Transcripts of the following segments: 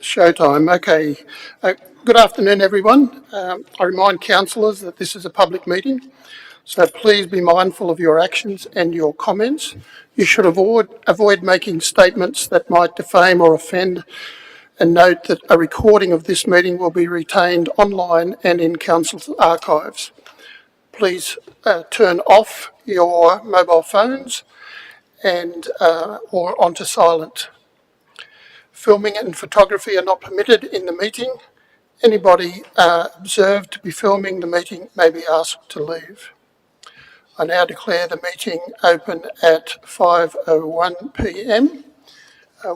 Showtime. Okay. Good afternoon, everyone. I remind councillors that this is a public meeting, so please be mindful of your actions and your comments. You should avoid making statements that might defame or offend, and note that a recording of this meeting will be retained online and in council's archives. Please turn off your mobile phones and or onto silent. Filming and photography are not permitted in the meeting. Anybody observed to be filming the meeting may be asked to leave. I now declare the meeting open at 5:01 p.m.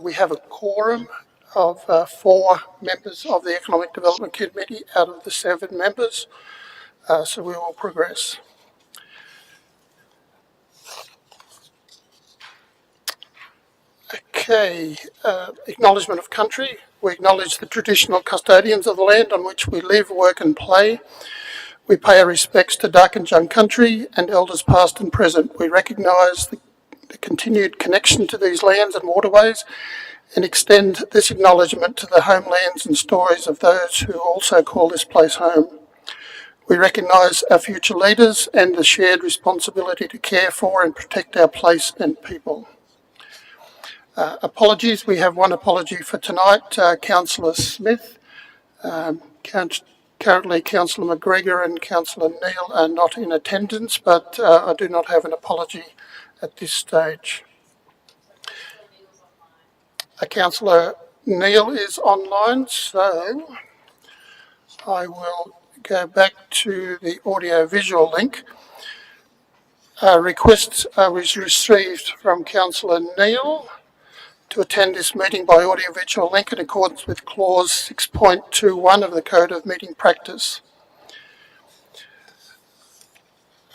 We have a quorum of 4 members of the Economic Development Committee out of the 7 members, so we will progress. Okay, acknowledgement of country. We acknowledge the traditional custodians of the land on which we live, work and play. We pay our respects to Darkinjung country and elders past and present. We recognise the continued connection to these lands and waterways and extend this acknowledgement to the homelands and stories of those who also call this place home. We recognise our future leaders and the shared responsibility to care for and protect our place and people. Apologies, we have one apology for tonight. Councillor Smith, currently Councillor McGregor and Councillor Neal are not in attendance, but I do not have an apology at this stage. Councillor Neal is online, so I will go back to the audio-visual link. A request was received from Councillor Neal to attend this meeting by audio-visual link in accordance with clause 6.21 of the Code of Meeting Practice.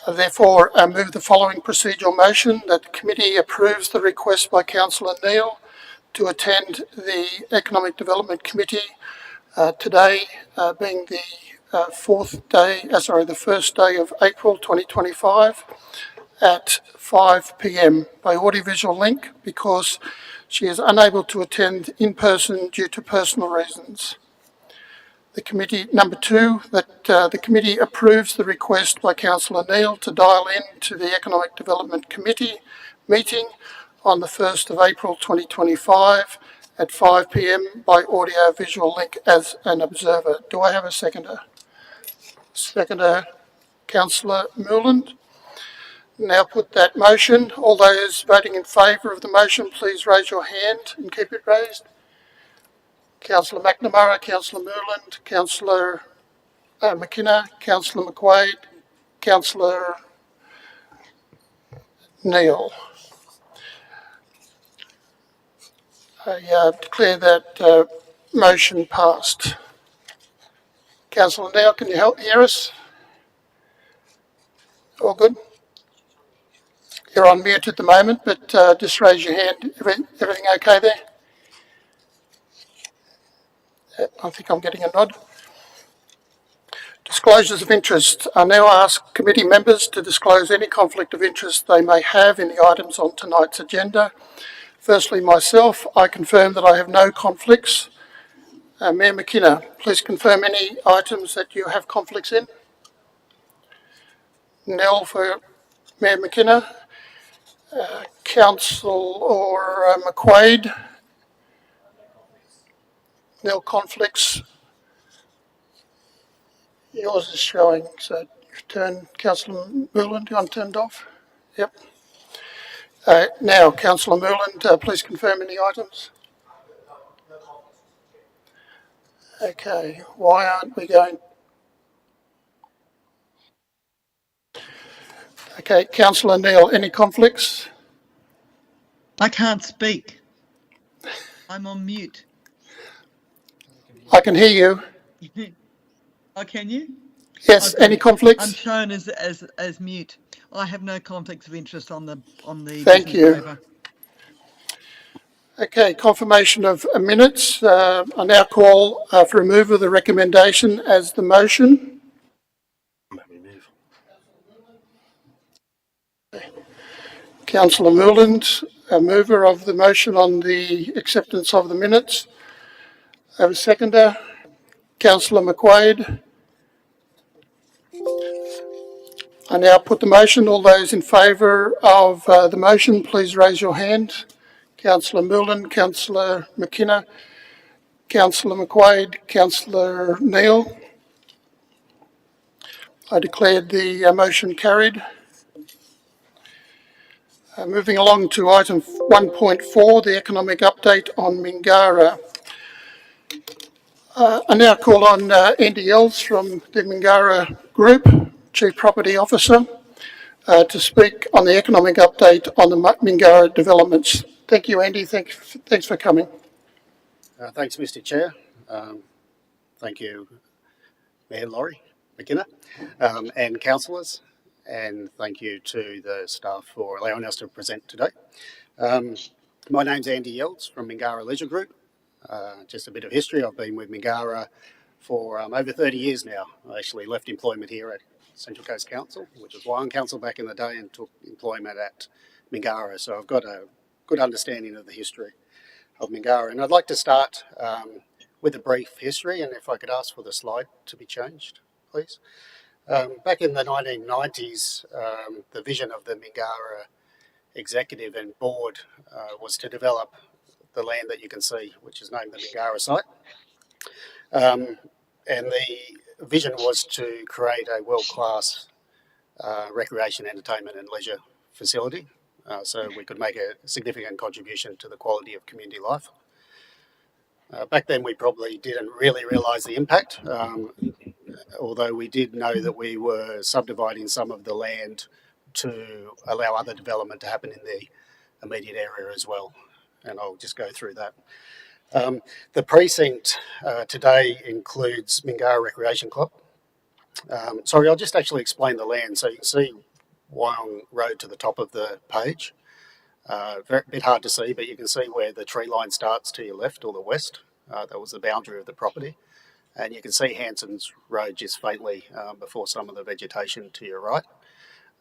Therefore, I move the following procedural motion: that the committee approves the request by Councillor Neal to attend the Economic Development Committee today, being the first day of April 2025 at 5 p.m. by audiovisual link, because she is unable to attend in person due to personal reasons. The committee, number 2, that the committee approves the request by Councillor Neal to dial in to the Economic Development Committee meeting on the 1st of April 2025 at 5 p.m. by audio-visual link as an observer. Do I have a seconder? Seconder, Councillor Moreland. Now put that motion. All those voting in favour of the motion, please raise your hand and keep it raised. Councillor McNamara, Councillor Moreland, Councillor McKenna, Councillor McQuaid, Councillor Neal. I declare that motion passed. Councillor Neal, can you hear us? All good? You're on mute at the moment, but just raise your hand. Everything okay there? I think I'm getting a nod. Disclosures of interest. I now ask committee members to disclose any conflict of interest they may have in the items on tonight's agenda. Firstly, myself, I confirm that I have no conflicts. Mayor McKenna, please confirm any items that you have conflicts in. Nell for Mayor McKenna. Councillor McQuaid. Nil conflicts. Yours is showing, so turn Councillor Moreland, you want turned off? Yep. Now, Councillor Moreland, please confirm any items. Okay, why aren't we going? Okay, Councillor Neal, any conflicts? I can't speak. I'm on mute. I can hear you. Oh, can you? Yes. Okay. Any conflicts? I'm shown as mute. I have no conflicts of interest on the. Thank you. Paper. Okay. Confirmation of minutes. I now call for removal of the recommendation as the motion. Councillor Moreland, a mover of the motion on the acceptance of the minutes. I have a seconder, Councillor McQuaid. I now put the motion. All those in favour of the motion, please raise your hand. Councillor Milne, Councillor McKenna, Councillor McQuaid, Councillor Neal. I declared the motion carried. Moving along to item 1.4, the economic update on Mingara. I now call on Andy Els from the Mingara Group, Chief Property Officer, to speak on the economic update on the Mingara developments. Thank you, Andy. Thanks for coming. Thanks, Mr. Chair. Thank you, Mayor Laurie McKenna, and councillors, and thank you to the staff for allowing us to present today. My name's Andy Yelds from Mingara Leisure Group. Just a bit of history. I've been with Mingara for over 30 years now. I actually left employment here at Central Coast Council, which was Wyong Council back in the day, and took employment at Mingara. So I've got a good understanding of the history of Mingara. And I'd like to start with a brief history, and if I could ask for the slide to be changed, please. Back in the 1990s, the vision of the Mingara executive and board was to develop the land that you can see, which is named the Mingara site. And the vision was to create a world-class recreation, entertainment and leisure facility, so we could make a significant contribution to the quality of community life. Back then we probably didn't really realise the impact, although we did know that we were subdividing some of the land to allow other development to happen in the immediate area as well. And I'll just go through that. The precinct today includes Mingara Recreation Club. Sorry, I'll just actually explain the land. So you can see Wyong Road to the top of the page. A bit hard to see, but you can see where the tree line starts to your left or the west. That was the boundary of the property. And you can see Hanson's Road just faintly before some of the vegetation to your right.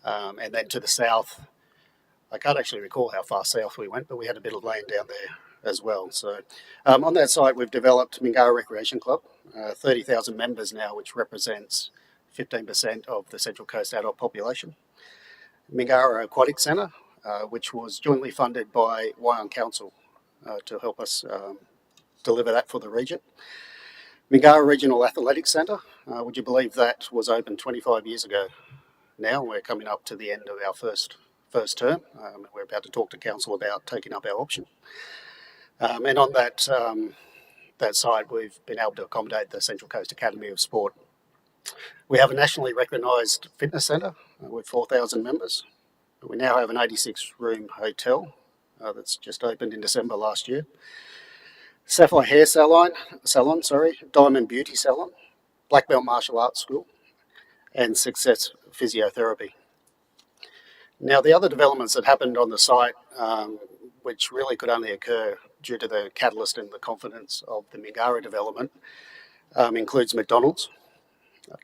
And then to the south, I can't actually recall how far south we went, but we had a bit of land down there as well. So on that site, we've developed Mingara Recreation Club, 30,000 members now, which represents 15% of the Central Coast adult population. Mingara Aquatic Centre, which was jointly funded by Wyong Council to help us deliver that for the region. Mingara Regional Athletics Centre, would you believe that was opened 25 years ago? Now we're coming up to the end of our first term. We're about to talk to council about taking up our option. And on that side, we've been able to accommodate the Central Coast Academy of Sport. We have a nationally recognised fitness centre with 4,000 members. We now have an 86-room hotel that's just opened in December last year. Sapphire Hair Salon, Diamond Beauty Salon, Black Belt Martial Arts School, and Success Physiotherapy. Now, the other developments that happened on the site, which really could only occur due to the catalyst and the confidence of the Mingara development, includes McDonald's,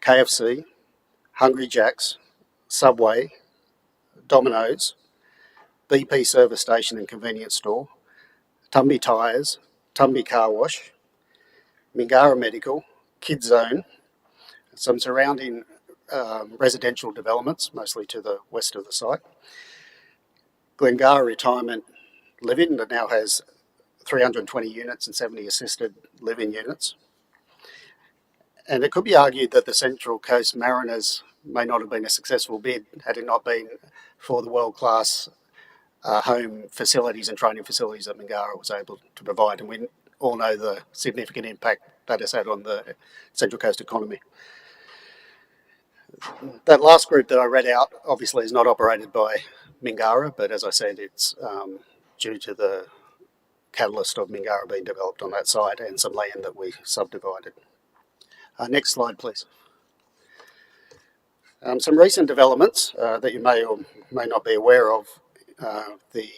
KFC, Hungry Jack's, Subway, Domino's, BP Service Station and Convenience Store, Tumby Tyres, Tumby Car Wash, Mingara Medical, Kids Zone, some surrounding residential developments, mostly to the west of the site. Glengara Retirement Living that now has 320 units and 70 assisted living units. And it could be argued that the Central Coast Mariners may not have been a successful bid had it not been for the world-class home facilities and training facilities that Mingara was able to provide. And we all know the significant impact that has had on the Central Coast economy. That last group that I read out obviously is not operated by Mingara, but as I said, it's due to the catalyst of Mingara being developed on that site and some land that we subdivided. Next slide, please. Some recent developments that you may or may not be aware of. The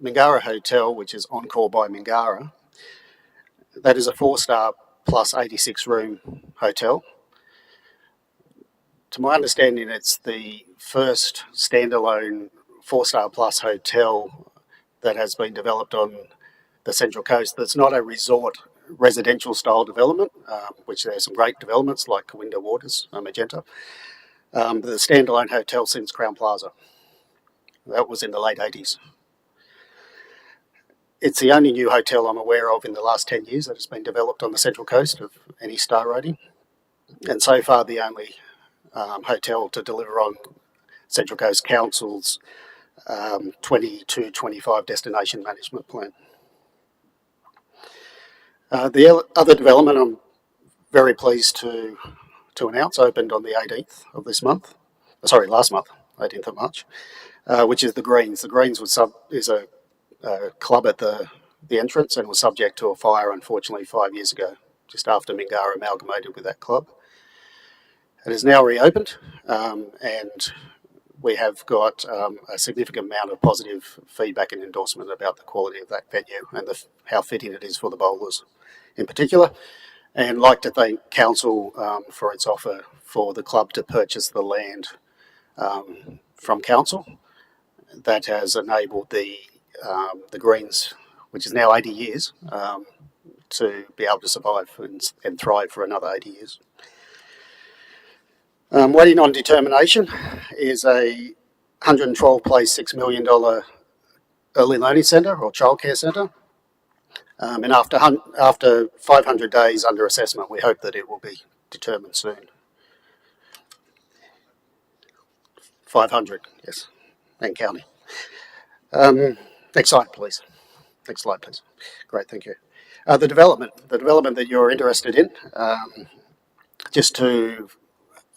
Mingara Hotel, which is Encore by Mingara, that is a 4-star plus 86-room hotel. To my understanding, it's the first standalone 4-star plus hotel that has been developed on the Central Coast that's not a resort residential style development, which there's some great developments like Corinda Waters, Magenta. The standalone hotel since Crown Plaza. That was in the late 80s. It's the only new hotel I'm aware of in the last 10 years that has been developed on the Central Coast of any star rating. And so far the only hotel to deliver on Central Coast Council's 2025 destination management plan. The other development I'm very pleased to announce opened on the 18th of this month. Last month, 18th of March, which is the Greens. The Greens is a club at the entrance and was subject to a fire, unfortunately, 5 years ago, just after Mingara amalgamated with that club. It is now reopened, and we have got a significant amount of positive feedback and endorsement about the quality of that venue and how fitting it is for the bowlers in particular. And I'd like to thank Council for its offer for the club to purchase the land from Council. That has enabled the Greens, which is now 80 years, to be able to survive and thrive for another 80 years. Waiting on determination is a 112-place, $6 million early learning centre or childcare centre. And after 500 days under assessment, we hope that it will be determined soon. 500, yes, and counting. Next slide, please. Next slide, please. Great, thank you. The development that you're interested in, just to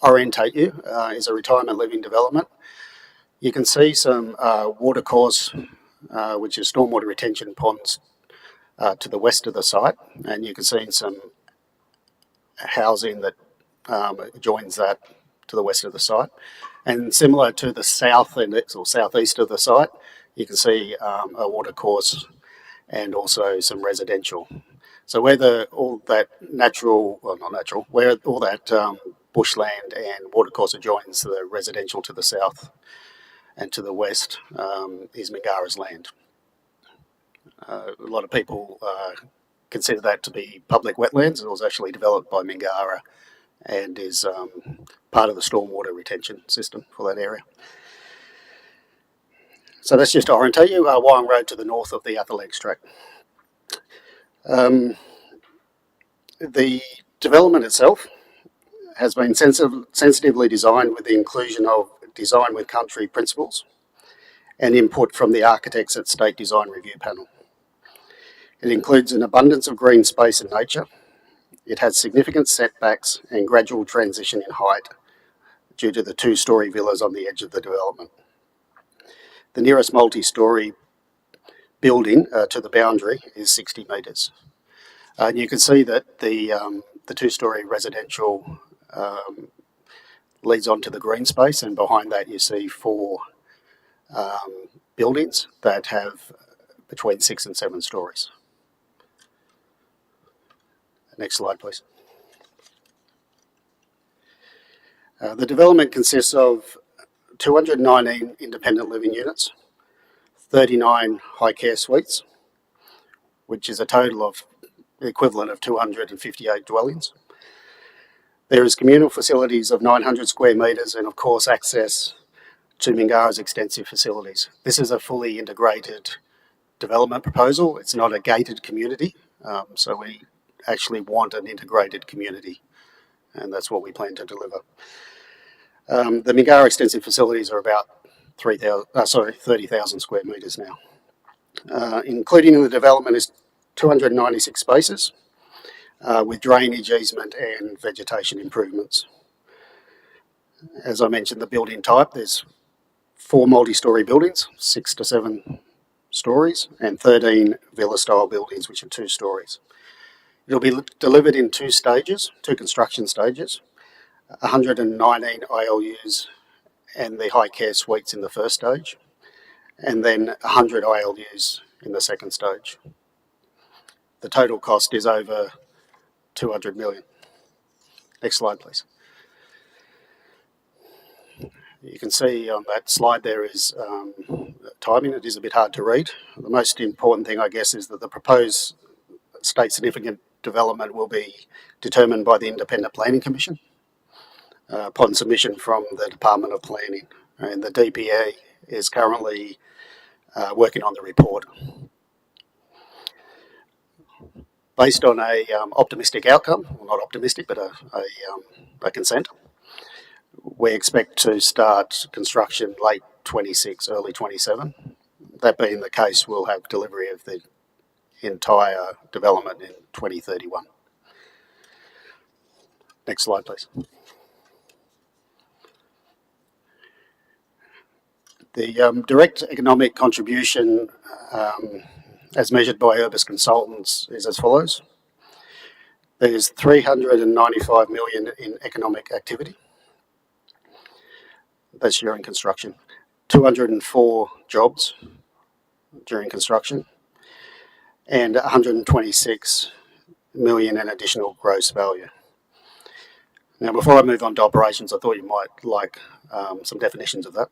orientate you, is a retirement living development. You can see some watercourse, which is stormwater retention ponds, to the west of the site, and you can see some housing that joins that to the west of the site. And similar to the south end or southeast of the site, you can see a watercourse and also some residential. So where all that bushland and watercourse adjoins the residential to the south and to the west is Mingara's land. A lot of people consider that to be public wetlands. It was actually developed by Mingara and is part of the stormwater retention system for that area. So that's just to orientate you. Wyong Road to the north of the Athletics track. The development itself has been sensitively designed with the inclusion of design with country principles and input from the architects at State Design Review Panel. It includes an abundance of green space and nature. It has significant setbacks and gradual transition in height due to the two-storey villas on the edge of the development. The nearest multi-storey building to the boundary is 60 metres. And you can see that the two-storey residential leads onto the green space, and behind that you see four buildings that have between 6 and 7 stories. Next slide, please. The development consists of 219 independent living units, 39 high care suites, which is a total of the equivalent of 258 dwellings. There is communal facilities of 900 square metres and of course access to Mingara's extensive facilities. This is a fully integrated development proposal. It's not a gated community, so we actually want an integrated community, and that's what we plan to deliver. The Mingara extensive facilities are about 30,000 square metres now. Including in the development is 296 spaces with drainage, easement and vegetation improvements. As I mentioned, the building type, there's 4 multi-storey buildings, 6 to 7 stories, and 13 villa-style buildings, which are 2 stories. It'll be delivered in 2 stages, 2 construction stages, 119 ILUs and the high care suites in the first stage, and then 100 ILUs in the second stage. The total cost is over 200 million. Next slide, please. You can see on that slide there is timing. It is a bit hard to read. The most important thing, I guess, is that the proposed state significant development will be determined by the Independent Planning Commission upon submission from the Department of Planning. And the DPA is currently working on the report. Based on a optimistic outcome, well, not optimistic, but a consent, we expect to start construction late 26, early 27. That being the case, we'll have delivery of the entire development in 2031. Next slide, please. The direct economic contribution as measured by Urbis Consultants is as follows. There's 395 million in economic activity. That's during construction. 204 jobs during construction, and 126 million in additional gross value. Now, before I move on to operations, I thought you might like some definitions of that.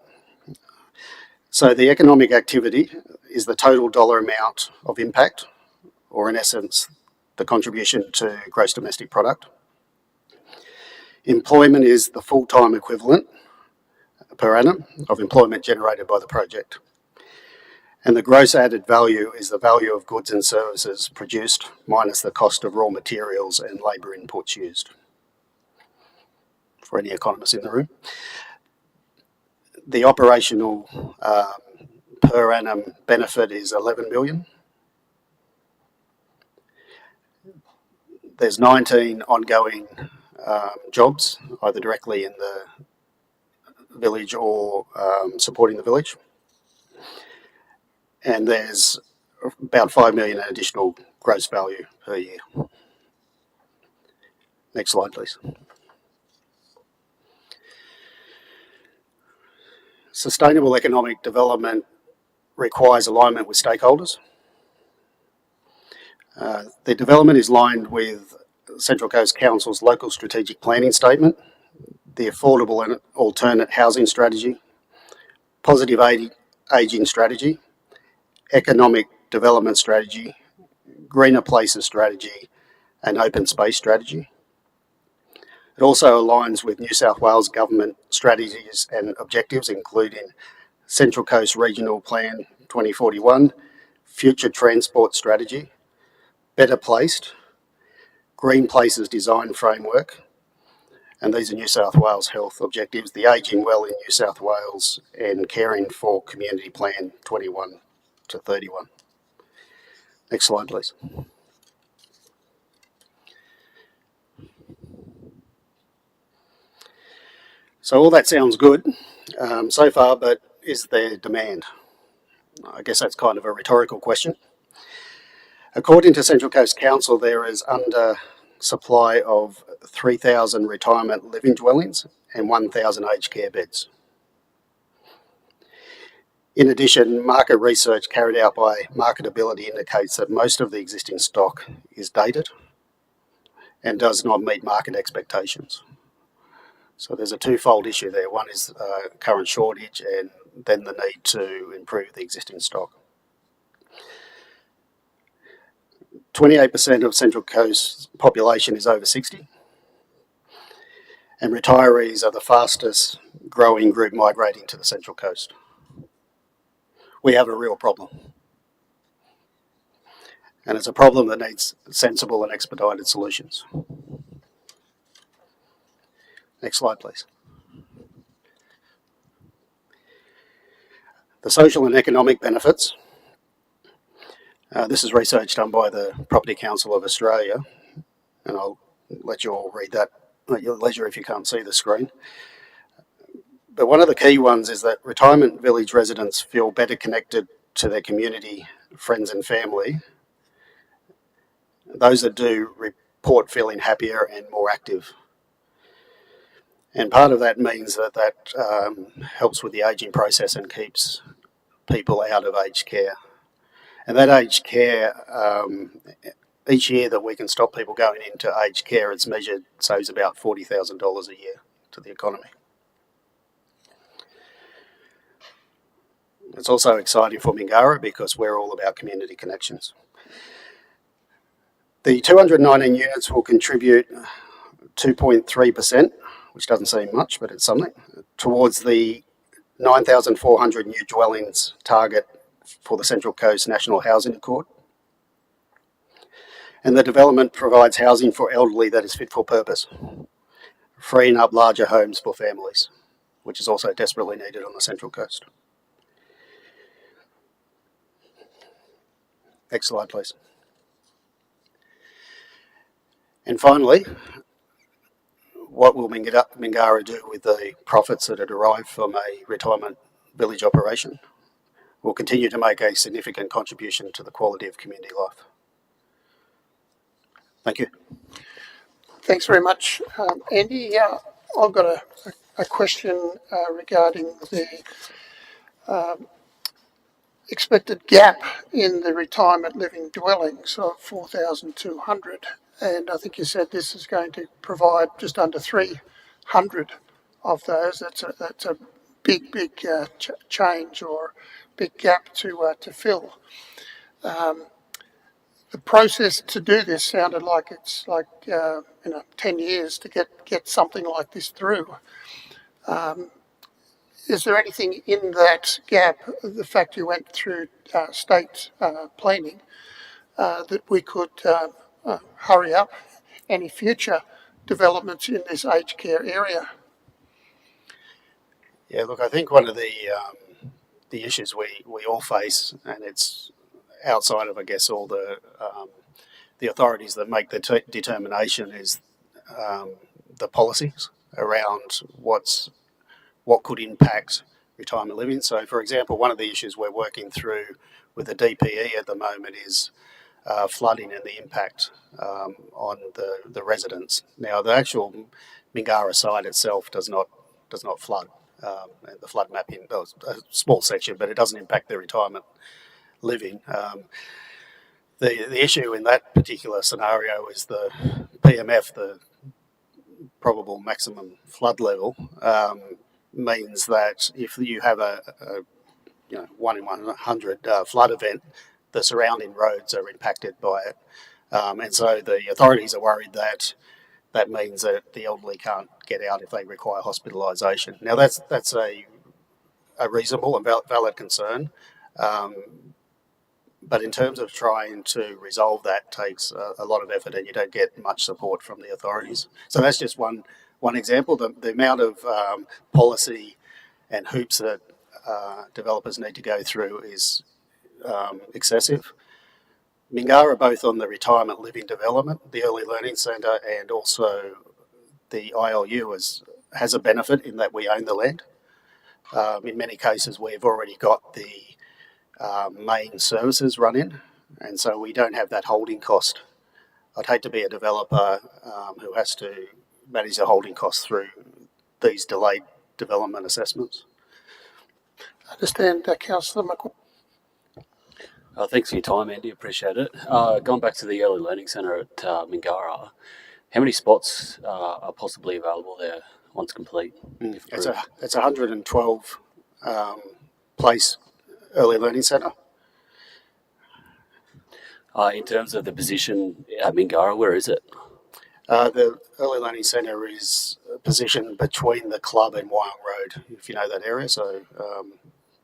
So the economic activity is the total dollar amount of impact, or in essence, the contribution to gross domestic product. Employment is the full-time equivalent per annum of employment generated by the project. And the gross added value is the value of goods and services produced minus the cost of raw materials and labour inputs used. For any economists in the room. The operational per annum benefit is 11 million. There's 19 ongoing jobs, either directly in the village or supporting the village. And there's about 5 million in additional gross value per year. Next slide, please. Sustainable economic development requires alignment with stakeholders. The development is aligned with Central Coast Council's local strategic planning statement, the affordable and alternate housing strategy, positive ageing strategy, economic development strategy, greener places strategy, and open space strategy. It also aligns with New South Wales government strategies and objectives, including Central Coast Regional Plan 2041, Future Transport Strategy, Better Placed, Green Places Design Framework, and these are New South Wales health objectives, the Ageing Well in New South Wales, and Caring for Community Plan 21 to 31. Next slide, please. So all that sounds good so far, but is there demand? I guess that's kind of a rhetorical question. According to Central Coast Council, there is under supply of 3,000 retirement living dwellings and 1,000 aged care beds. In addition, market research carried out by Marketability indicates that most of the existing stock is dated and does not meet market expectations. So there's a twofold issue there. One is current shortage and then the need to improve the existing stock. 28% of Central Coast population is over 60, and retirees are the fastest growing group migrating to the Central Coast. We have a real problem. And it's a problem that needs sensible and expedited solutions. Next slide, please. The social and economic benefits. This is research done by the Property Council of Australia, and I'll let you all read that at your leisure if you can't see the screen. But one of the key ones is that retirement village residents feel better connected to their community, friends and family. Those that do report feeling happier and more active. And part of that means that helps with the ageing process and keeps people out of aged care. And that aged care, each year that we can stop people going into aged care, it's measured, saves about $40,000 a year to the economy. It's also exciting for Mingara because we're all about community connections. The 219 units will contribute 2.3%, which doesn't seem much, but it's something, towards the 9,400 new dwellings target for the Central Coast National Housing Accord. And the development provides housing for elderly that is fit for purpose, freeing up larger homes for families, which is also desperately needed on the Central Coast. Next slide, please. And finally, what will Mingara do with the profits that are derived from a retirement village operation? We'll continue to make a significant contribution to the quality of community life. Thank you. Thanks very much, Andy. I've got a question regarding the expected gap in the retirement living dwellings of 4,200, and I think you said this is going to provide just under 300 of those. That's a big change or big gap to fill. The process to do this sounded like it's like 10 years to get something like this through. Is there anything in that gap, the fact you went through state planning, that we could hurry up any future developments in this aged care area? Yeah, look, I think one of the issues we all face, and it's outside of, I guess, all the authorities that make the determination, is the policies around what could impact retirement living. So, for example, one of the issues we're working through with the DPE at the moment is flooding and the impact on the residents. Now, the actual Mingara site itself does not flood. The flood mapping does a small section, but it doesn't impact the retirement living. The issue in that particular scenario is the PMF, the probable maximum flood level, means that if you have a 1 in 100 flood event, the surrounding roads are impacted by it. And so the authorities are worried that that means that the elderly can't get out if they require hospitalisation. Now, that's a reasonable and valid concern. But in terms of trying to resolve that takes a lot of effort, and you don't get much support from the authorities. So that's just one example. The amount of policy and hoops that developers need to go through is excessive. Mingara, both on the retirement living development, the early learning centre, and also the ILU, has a benefit in that we own the land. In many cases, we've already got the main services run in, and so we don't have that holding cost. I'd hate to be a developer who has to manage the holding costs through these delayed development assessments. I understand, Councillor McQueen. Thanks for your time, Andy. Appreciate it. Going back to the early learning centre at Mingara, how many spots are possibly available there once complete? It's a 112 place early learning centre. In terms of the position at Mingara, where is it? The early learning centre is positioned between the club and Wyong Road, if you know that area, so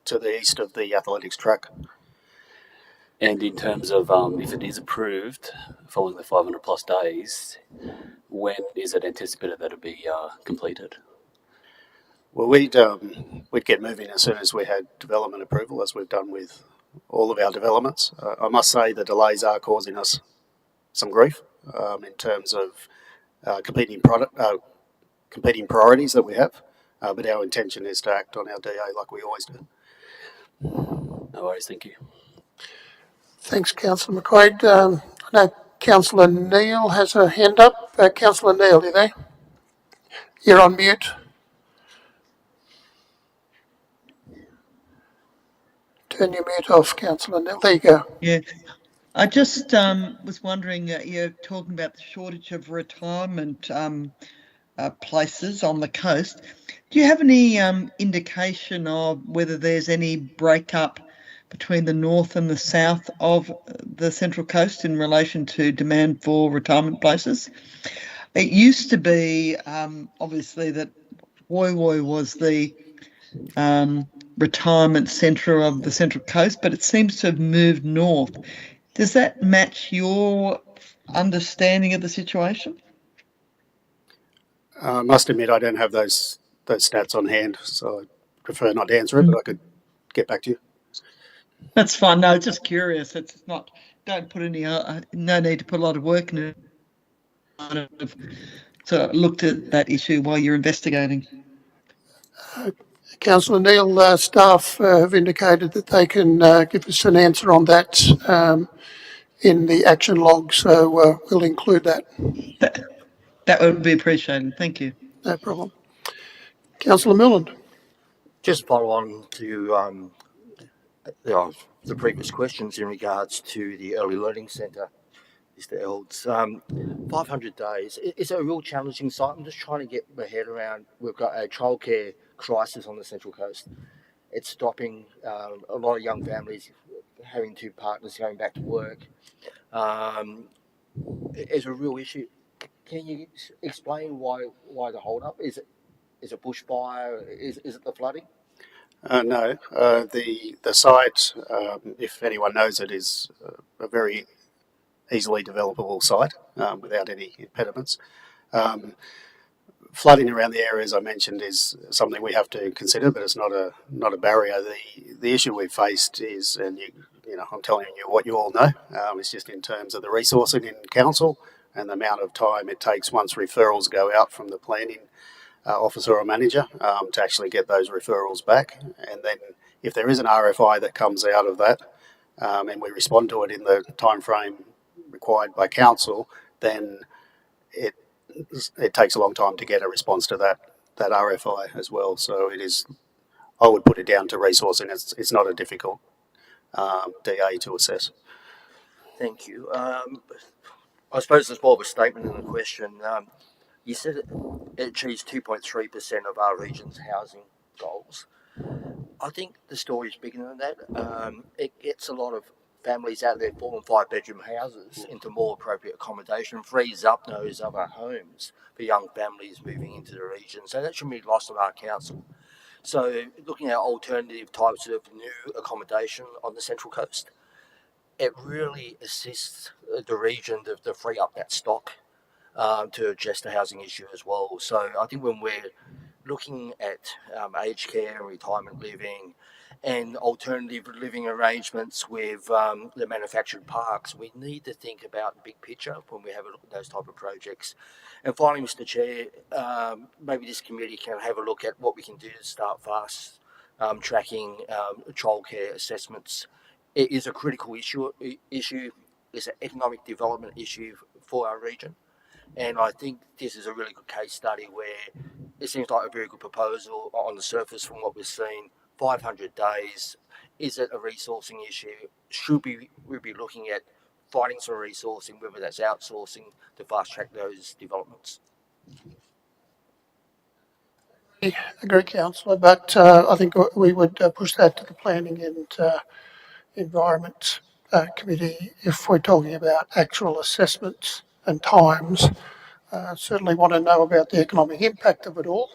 to the east of the athletics track. And in terms of if it is approved following the 500 plus days, when is it anticipated that it'll be completed? Well, we'd get moving as soon as we had development approval, as we've done with all of our developments. I must say the delays are causing us some grief in terms of competing priorities that we have, but our intention is to act on our DA like we always do. No worries, thank you. Thanks, Councillor McQuaid. I know Councillor Neal has a hand up. Councillor Neal, you there? You're on mute. Turn your mute off, Councillor Neal. There you go. Yeah, I just was wondering, you're talking about the shortage of retirement places on the coast. Do you have any indication of whether there's any breakup between the north and the south of the Central Coast in relation to demand for retirement places. It used to be obviously that Woy Woy was the retirement centre of the Central Coast, but it seems to have moved north. Does that match your understanding of the situation? I must admit I don't have those stats on hand, so I prefer not to answer it, but I could get back to you. That's fine. No, just curious. It's not. Don't put any. No need to put a lot of work in it. So looked at that issue while you're investigating. Councillor Neal, staff have indicated that they can give us an answer on that in the action log, so we'll include that. That would be appreciated. Thank you. No problem. Councillor Milland. Just follow on to the previous questions in regards to the Early Learning Centre, Mr. Elds. 500 days, is it a real challenging site? I'm just trying to get my head around. We've got a childcare crisis on the Central Coast. It's stopping a lot of young families having two partners going back to work. It's a real issue. Can you explain why the hold up? Is it bushfire? Is it the flooding? No, the site, if anyone knows it, is a very easily developable site without any impediments. Flooding around the areas I mentioned is something we have to consider, but it's not a barrier. The issue we've faced is, and I'm telling you what you all know, it's just in terms of the resourcing in council and the amount of time it takes once referrals go out from the planning officer or manager to actually get those referrals back. And then if there is an RFI that comes out of that and we respond to it in the time frame required by council, then it takes a long time to get a response to that RFI as well. So it is, I would put it down to resourcing. It's not a difficult DA to assess. Thank you. I suppose it's more of a statement than a question. You said it achieves 2.3% of our region's housing goals. I think the story is bigger than that. It gets a lot of families out of their 4 and 5 bedroom houses into more appropriate accommodation, frees up those other homes for young families moving into the region. So that shouldn't be lost on our council. So looking at alternative types of new accommodation on the Central Coast, it really assists the region to free up that stock to address the housing issue as well. So I think when we're looking at aged care and retirement living and alternative living arrangements with the manufactured parks, we need to think about the big picture when we have a look at those type of projects. And finally, Mr. Chair, maybe this committee can have a look at what we can do to start fast tracking childcare assessments. It is a critical issue. It's an economic development issue for our region. And I think this is a really good case study where it seems like a very good proposal on the surface from what we've seen. 500 days, is it a resourcing issue? Should we be looking at finding some resourcing, whether that's outsourcing, to fast track those developments? I agree, Councillor, but I think we would push that to the Planning and Environment Committee if we're talking about actual assessments and times. Certainly want to know about the economic impact of it all.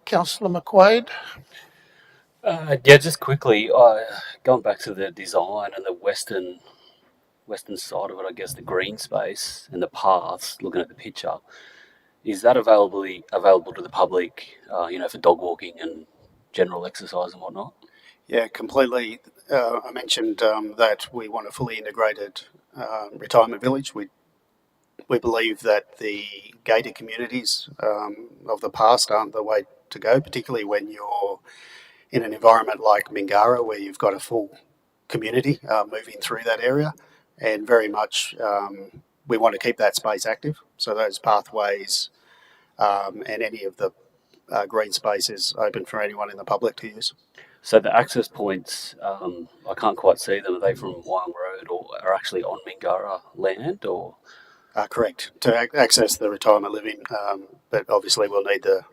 Councillor McQuaid. Yeah, just quickly, going back to the design and the western side of it, I guess the green space and the paths. Looking at the picture, is that available to the public? For dog walking and general exercise and whatnot. Yeah, completely. I mentioned that we want a fully integrated retirement village. We believe that the gated communities of the past aren't the way to go, particularly when you're in an environment like Mingara, where you've got a full community moving through that area, and very much we want to keep that space active. So those pathways and any of the green space is open for anyone in the public to use. So the access points, I can't quite see them. Are they from Wyong Road or are actually on Mingara land or? Correct, to access the retirement living, but obviously we'll need the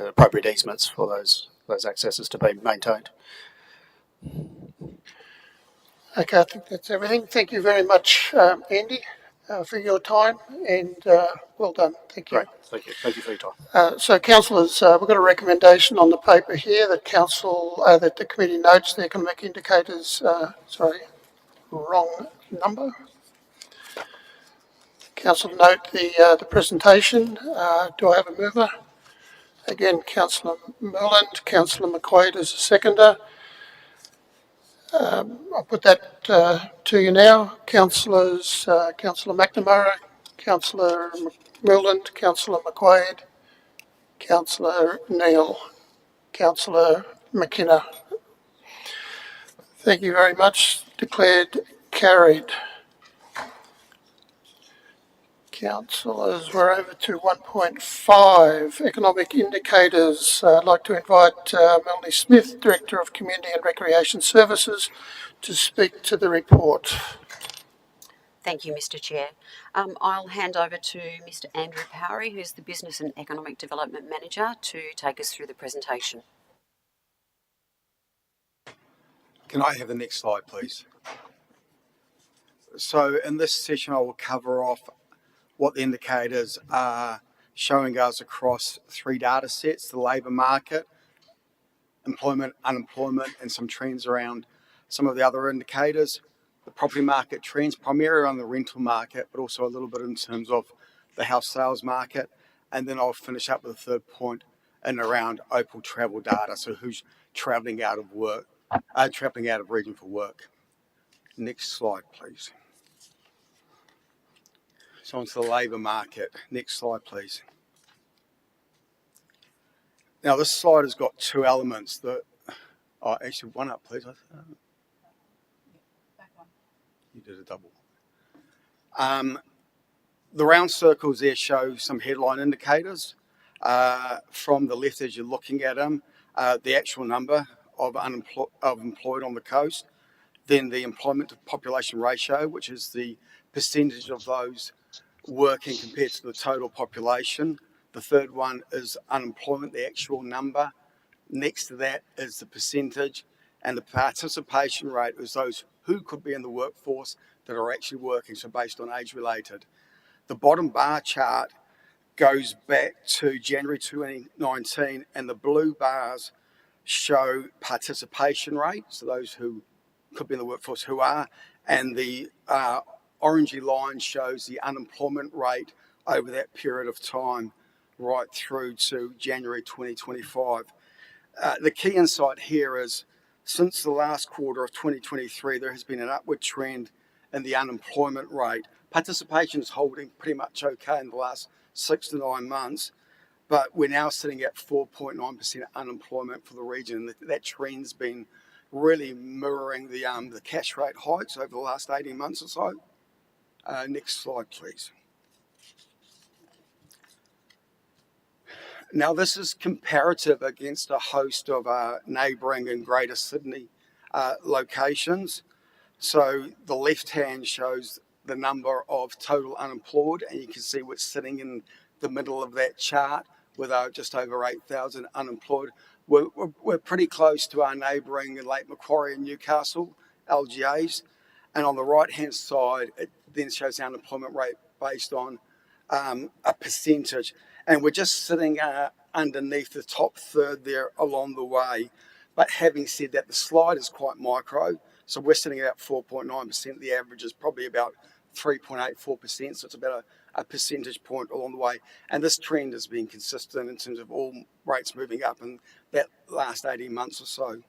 appropriate easements for those accesses to be maintained. Okay, I think that's everything. Thank you very much, Andy, for your time, and well done. Thank you. Great, thank you. Thank you for your time. So, councillors, we've got a recommendation on the paper here that that the committee notes the economic indicators. Wrong number. Council note the presentation. Do I have a mover? Again, Councillor Merland, Councillor McQuaid as a seconder. I'll put that to you now. Councillors, Councillor McNamara, Councillor Merland, Councillor McQuaid, Councillor Neal, Councillor McKenna. Thank you very much. Declared carried. Councillors, we're over to 1.5, economic indicators. I'd like to invite Melanie Smith, Director of Community and Recreation Services, to speak to the report. Thank you, Mr. Chair. I'll hand over to Mr. Andrew Powery, who's the Business and Economic Development Manager, to take us through the presentation. Can I have the next slide, please? So in this session, I will cover off what the indicators are showing us across 3 data sets: the labour market, employment, unemployment, and some trends around some of the other indicators. The property market trends, primarily on the rental market, but also a little bit in terms of the house sales market. And then I'll finish up with a third point in around Opal travel data, so who's travelling out of work, travelling out of region for work. Next slide, please. So onto the labour market. Next slide, please. Now this slide has got 2 elements that, actually one up, please. You did a double. The round circles there show some headline indicators. From the left as you're looking at them, the actual number of employed on the coast, then the employment to population ratio, which is the percentage of those working compared to the total population. The third one is unemployment, the actual number. Next to that is the percentage, and the participation rate is those who could be in the workforce that are actually working, so based on age related. The bottom bar chart goes back to January 2019, and the blue bars show participation rate, so those who could be in the workforce who are, and the orangey line shows the unemployment rate over that period of time right through to January 2025. The key insight here is since the last quarter of 2023, there has been an upward trend in the unemployment rate. Participation is holding pretty much okay in the last 6 to 9 months, but we're now sitting at 4.9% unemployment for the region. That trend's been really mirroring the cash rate hikes over the last 18 months or so. Next slide, please. Now this is comparative against a host of neighbouring and Greater Sydney locations. So the left hand shows the number of total unemployed, and you can see what's sitting in the middle of that chart with just over 8,000 unemployed. We're pretty close to our neighbouring Lake Macquarie and Newcastle LGAs. And on the right hand side, it then shows the unemployment rate based on a percentage. And we're just sitting underneath the top third there along the way. But having said that, the slide is quite micro. So we're sitting at 4.9%. The average is probably about 3.84%. So it's about a percentage point along the way. And this trend has been consistent in terms of all rates moving up in that last 18 months or so.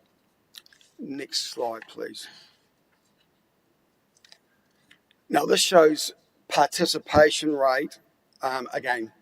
Next slide, please. Now this shows participation rate, again,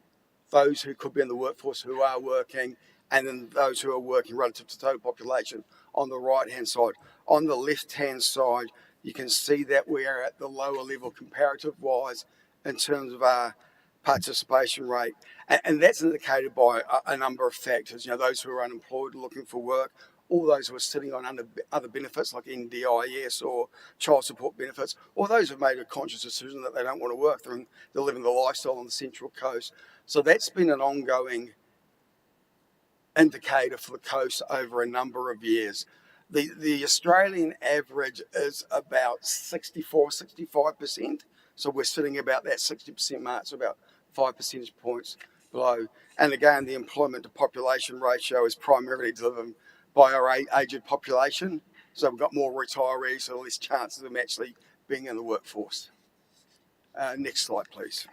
those who could be in the workforce who are working, and then those who are working relative to total population on the right hand side. On the left hand side, you can see that we are at the lower level comparative wise in terms of our participation rate, and that's indicated by a number of factors. You know, those who are unemployed looking for work, all those who are sitting on other benefits like NDIS or child support benefits, or those who have made a conscious decision that they don't want to work, they're living the lifestyle on the Central Coast. So that's been an ongoing indicator for the coast over a number of years. The Australian average is about 65%. So we're sitting about that 60% mark, so about 5 percentage points below. And again, the employment to population ratio is primarily driven by our aged population. So we've got more retirees, so less chances of them actually being in the workforce. Next slide, please.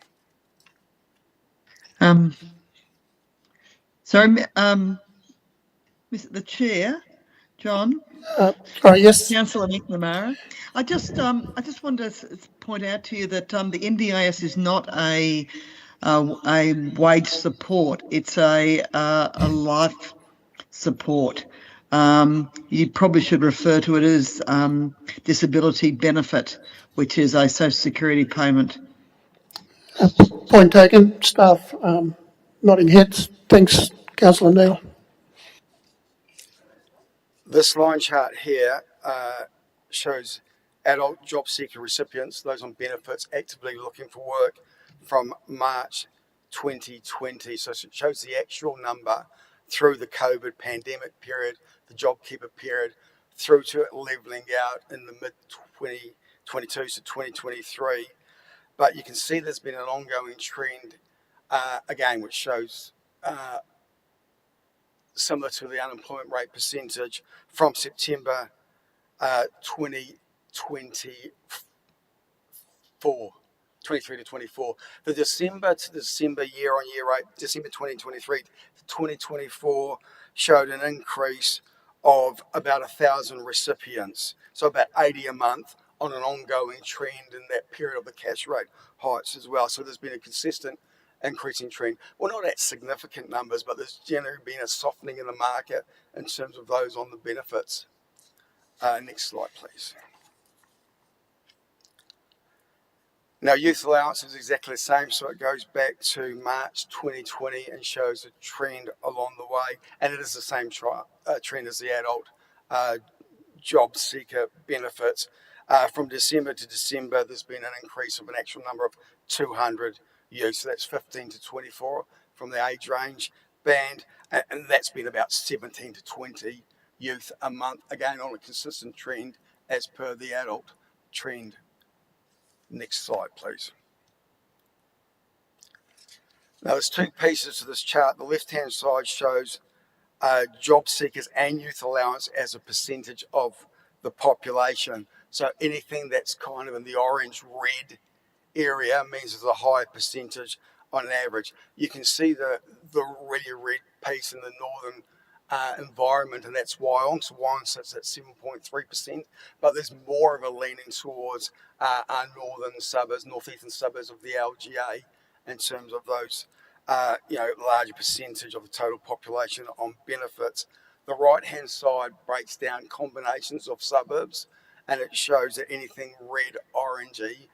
The Chair, John. Yes. Councillor McNamara. I just want to point out to you that the NDIS is not a wage support. It's a life support. You probably should refer to it as disability benefit, which is a social security payment. Point taken. Staff nodding heads. Thanks, Councillor Neal. This line chart here shows adult job seeker recipients, those on benefits, actively looking for work from March 2020. So it shows the actual number through the COVID pandemic period, the JobKeeper period, through to it levelling out in the mid-2022 to 2023. But you can see there's been an ongoing trend, again, which shows similar to the unemployment rate percentage from September 2024, 23 to 24. The December to December year-on-year rate, December 2023 to 2024, showed an increase of about 1,000 recipients, so about 80 a month on an ongoing trend in that period of the cash rate hikes as well. So there's been a consistent increasing trend. Well, not at significant numbers, but there's generally been a softening in the market in terms of those on the benefits. Next slide, please. Now, youth allowance is exactly the same, so it goes back to March 2020 and shows a trend along the way, and it is the same trend as the adult job seeker benefits. From December to December, there's been an increase of an actual number of 200 youth, so that's 15 to 24 from the age range band, and that's been about 17 to 20 youth a month, again on a consistent trend as per the adult trend. Next slide, please. Now, there's two pieces to this chart. The left-hand side shows job seekers and youth allowance as a percentage of the population. So anything that's kind of in the orange-red area means there's a higher percentage on average. You can see the really red piece in the northern environment, and that's Wyong. So Wyong sits at 7.3%, but there's more of a leaning towards our northern suburbs, northeastern suburbs of the LGA in terms of those, larger percentage of the total population on benefits. The right-hand side breaks down combinations of suburbs, and it shows that anything red, orangey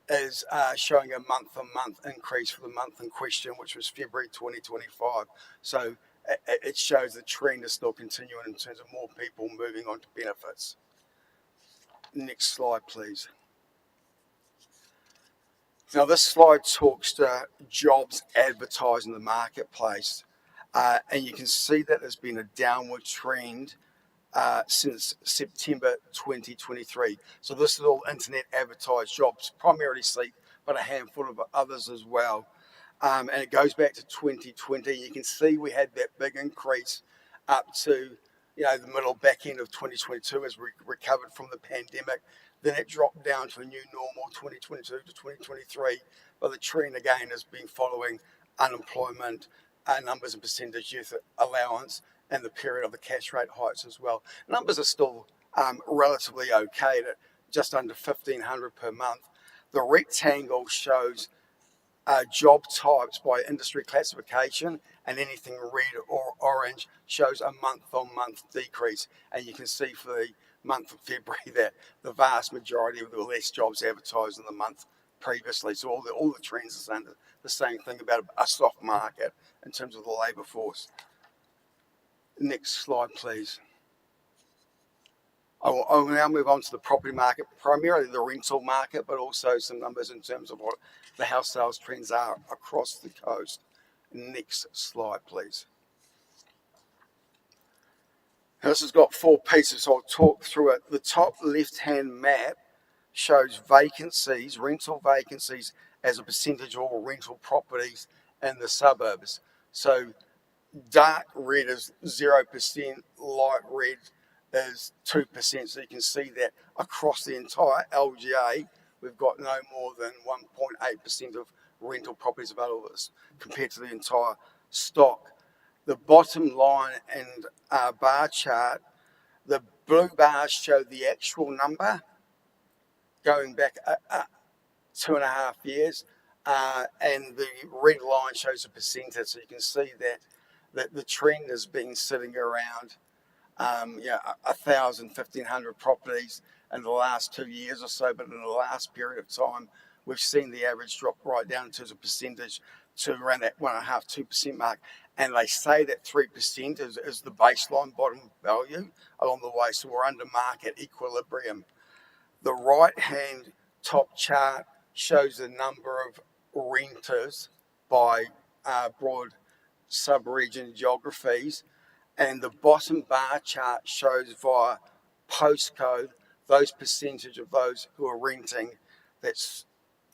is showing a month-on-month increase for the month in question, which was February 2025. So it shows the trend is still continuing in terms of more people moving on to benefits. Next slide, please. Now, this slide talks to jobs advertised in the marketplace, and you can see that there's been a downward trend since September 2023. So this is all internet advertised jobs, primarily Seek, but a handful of others as well. And it goes back to 2020. You can see we had that big increase up to the middle back end of 2022 as we recovered from the pandemic. Then it dropped down to a new normal 2022 to 2023. But the trend again has been following unemployment numbers and percentage youth allowance and the period of the cash rate hikes as well. Numbers are still relatively okay at just under 1,500 per month. The rectangle shows job types by industry classification, and anything red or orange shows a month-on-month decrease. And you can see for the month of February that the vast majority of the less jobs advertised in the month previously. So all the trends are saying the same thing about a soft market in terms of the labour force. Next slide, please. I will now move on to the property market, primarily the rental market, but also some numbers in terms of what the house sales trends are across the coast. Next slide, please. Now, this has got 4 pieces, so I'll talk through it. The top left-hand map shows vacancies, rental vacancies, as a percentage of all rental properties in the suburbs. So dark red is 0%, light red is 2%. So you can see that across the entire LGA, we've got no more than 1.8% of rental properties available compared to the entire stock. The bottom line and bar chart, the blue bars show the actual number going back 2.5 years, and the red line shows a percentage. So you can see that the trend has been sitting around 1,000, 1,500 properties in the last 2 years or so, but in the last period of time, we've seen the average drop right down in terms of percentage to around that 1.5%, 2% mark. And they say that 3% is the baseline bottom value along the way, so we're under market equilibrium. The right-hand top chart shows the number of renters by broad sub-region geographies, and the bottom bar chart shows via postcode those percentage of those who are renting,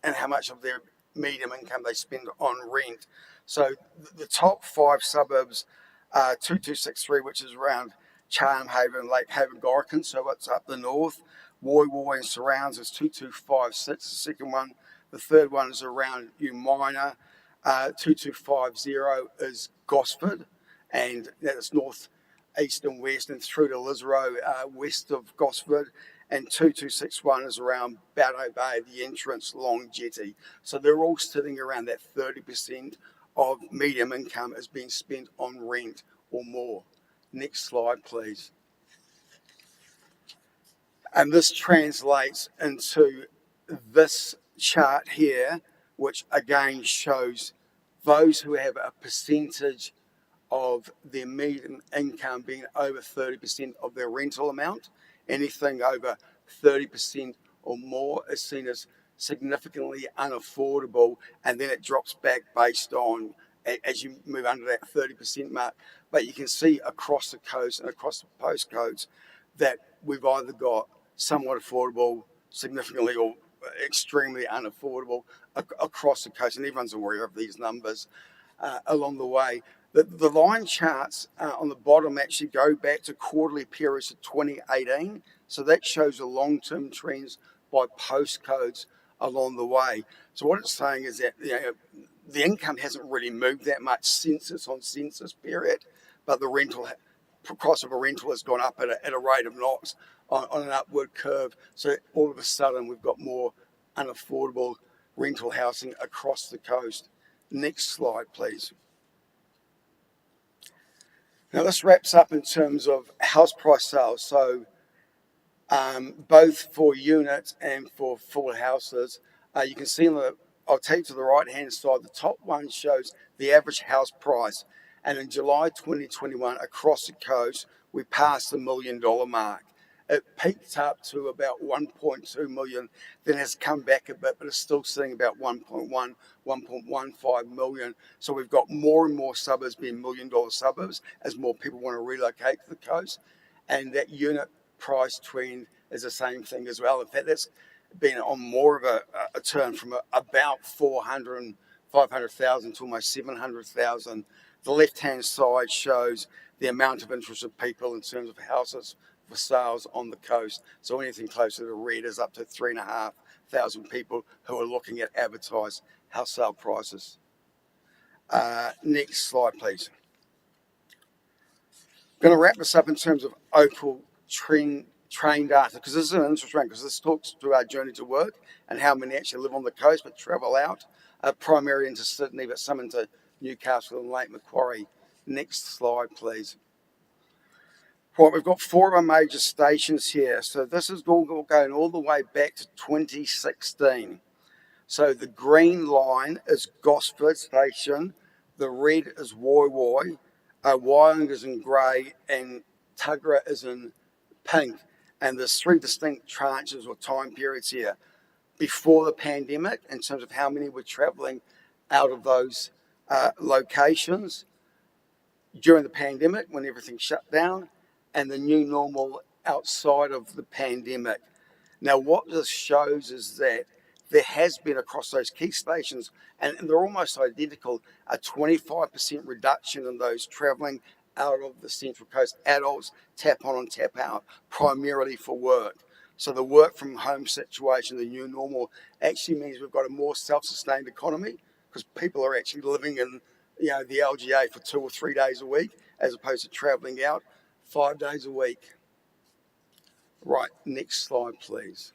and how much of their medium income they spend on rent. So the top 5 suburbs, 2263, which is around Charnham Haven, Lake Haven, Gorican, so it's up the north. Woy Woy and surrounds is 2256, the second one. The third one is around Umina. 2250 is Gosford, and that is north, east and west, and through to Lisrow, west of Gosford. And 2261 is around Batto Bay, the entrance, Long Jetty. So they're all sitting around that 30% of medium income is being spent on rent or more. Next slide, please. And this translates into this chart here, which again shows those who have a percentage of their median income being over 30% of their rental amount. Anything over 30% or more is seen as significantly unaffordable, and then it drops back based on as you move under that 30% mark. But you can see across the coast and across the postcodes that we've either got somewhat affordable, significantly, or extremely unaffordable across the coast, and everyone's aware of these numbers along the way. The line charts on the bottom actually go back to quarterly periods of 2018, so that shows the long-term trends by postcodes along the way. So what it's saying is that the income hasn't really moved that much census on census period, but the rental price of a rental has gone up at a rate of knots on an upward curve. So all of a sudden we've got more unaffordable rental housing across the coast. Next slide, please. Now this wraps up in terms of house price sales. So both for units and for full houses, you can see I'll take you to the right hand side, the top one shows the average house price. And in July 2021, across the coast, we passed the $1 million mark. It peaked up to about 1.2 million, then has come back a bit, but it's still sitting about 1.1, 1.15 million. So we've got more and more suburbs being $1 million suburbs as more people want to relocate to the coast. And that unit price trend is the same thing as well. In fact, that's been on more of a turn from about 500,000 to almost 700,000. The left-hand side shows the amount of interest of people in terms of houses for sales on the coast. So anything closer to red is up to 3,500 people who are looking at advertised house sale prices. Next slide, please. I'm going to wrap this up in terms of Opal train data, because this is an interesting one, because this talks to our journey to work and how many actually live on the coast but travel out, primarily into Sydney, but some into Newcastle and Lake Macquarie. Next slide, please. Right, we've got 4 of our major stations here. So this is going all the way back to 2016. So the green line is Gosford Station, the red is Woy Woy, Wyong is in grey, and Tuggerah is in pink. And there's 3 distinct tranches or time periods here. Before the pandemic, in terms of how many were travelling out of those locations. During the pandemic, when everything shut down, and the new normal outside of the pandemic. Now, what this shows is that there has been across those key stations, and they're almost identical, a 25% reduction in those travelling out of the Central Coast, adults tap on and tap out, primarily for work. So the work from home situation, the new normal, actually means we've got a more self-sustained economy because people are actually living in the LGA for 2 or 3 days a week as opposed to travelling out 5 days a week. Right, next slide, please.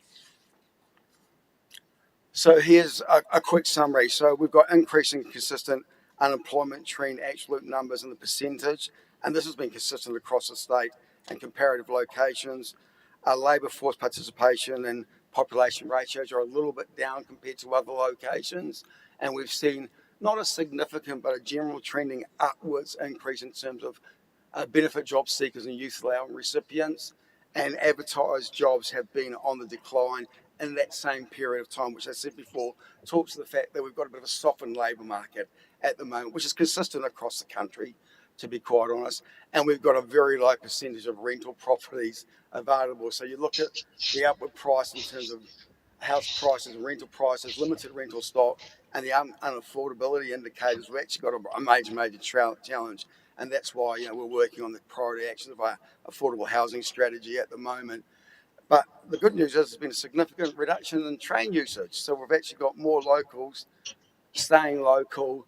So here's a quick summary. So we've got increasing consistent unemployment trend, absolute numbers and the percentage, and this has been consistent across the state and comparative locations. Our labour force participation and population ratios are a little bit down compared to other locations, and we've seen not a significant but a general trending upwards increase in terms of benefit job seekers and youth allowance recipients, and advertised jobs have been on the decline in that same period of time, which I said before, talks to the fact that we've got a bit of a softened labour market at the moment, which is consistent across the country, to be quite honest. And we've got a very low percentage of rental properties available. So you look at the upward price in terms of house prices, rental prices, limited rental stock, and the unaffordability indicators. We've actually got a major challenge. And that's why we're working on the priority actions of our affordable housing strategy at the moment. But the good news is there's been a significant reduction in train usage. So we've actually got more locals staying local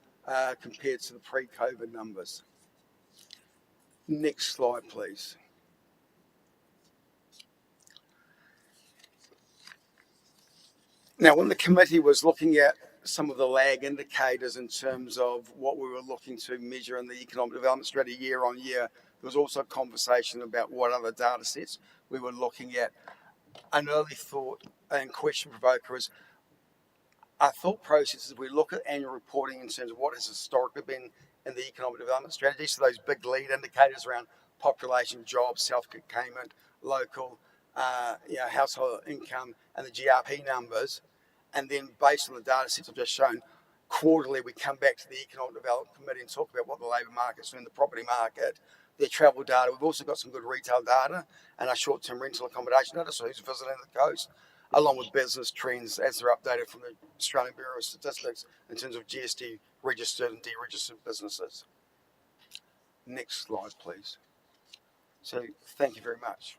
compared to the pre-COVID numbers. Next slide, please. Now, when the committee was looking at some of the lag indicators in terms of what we were looking to measure in the economic development strategy year on year, there was also a conversation about what other data sets we were looking at. An early thought and question provoker is our thought process is we look at annual reporting in terms of what has historically been in the economic development strategy. So those big lead indicators around population, jobs, self-containment, local, household income, and the GRP numbers. And then based on the data sets I've just shown, quarterly we come back to the Economic Development Committee and talk about what the labour market's doing, the property market, their travel data. We've also got some good retail data and our short-term rental accommodation data, so who's visiting the coast, along with business trends as they're updated from the Australian Bureau of Statistics in terms of GST registered and deregistered businesses. Next slide, please. So thank you very much.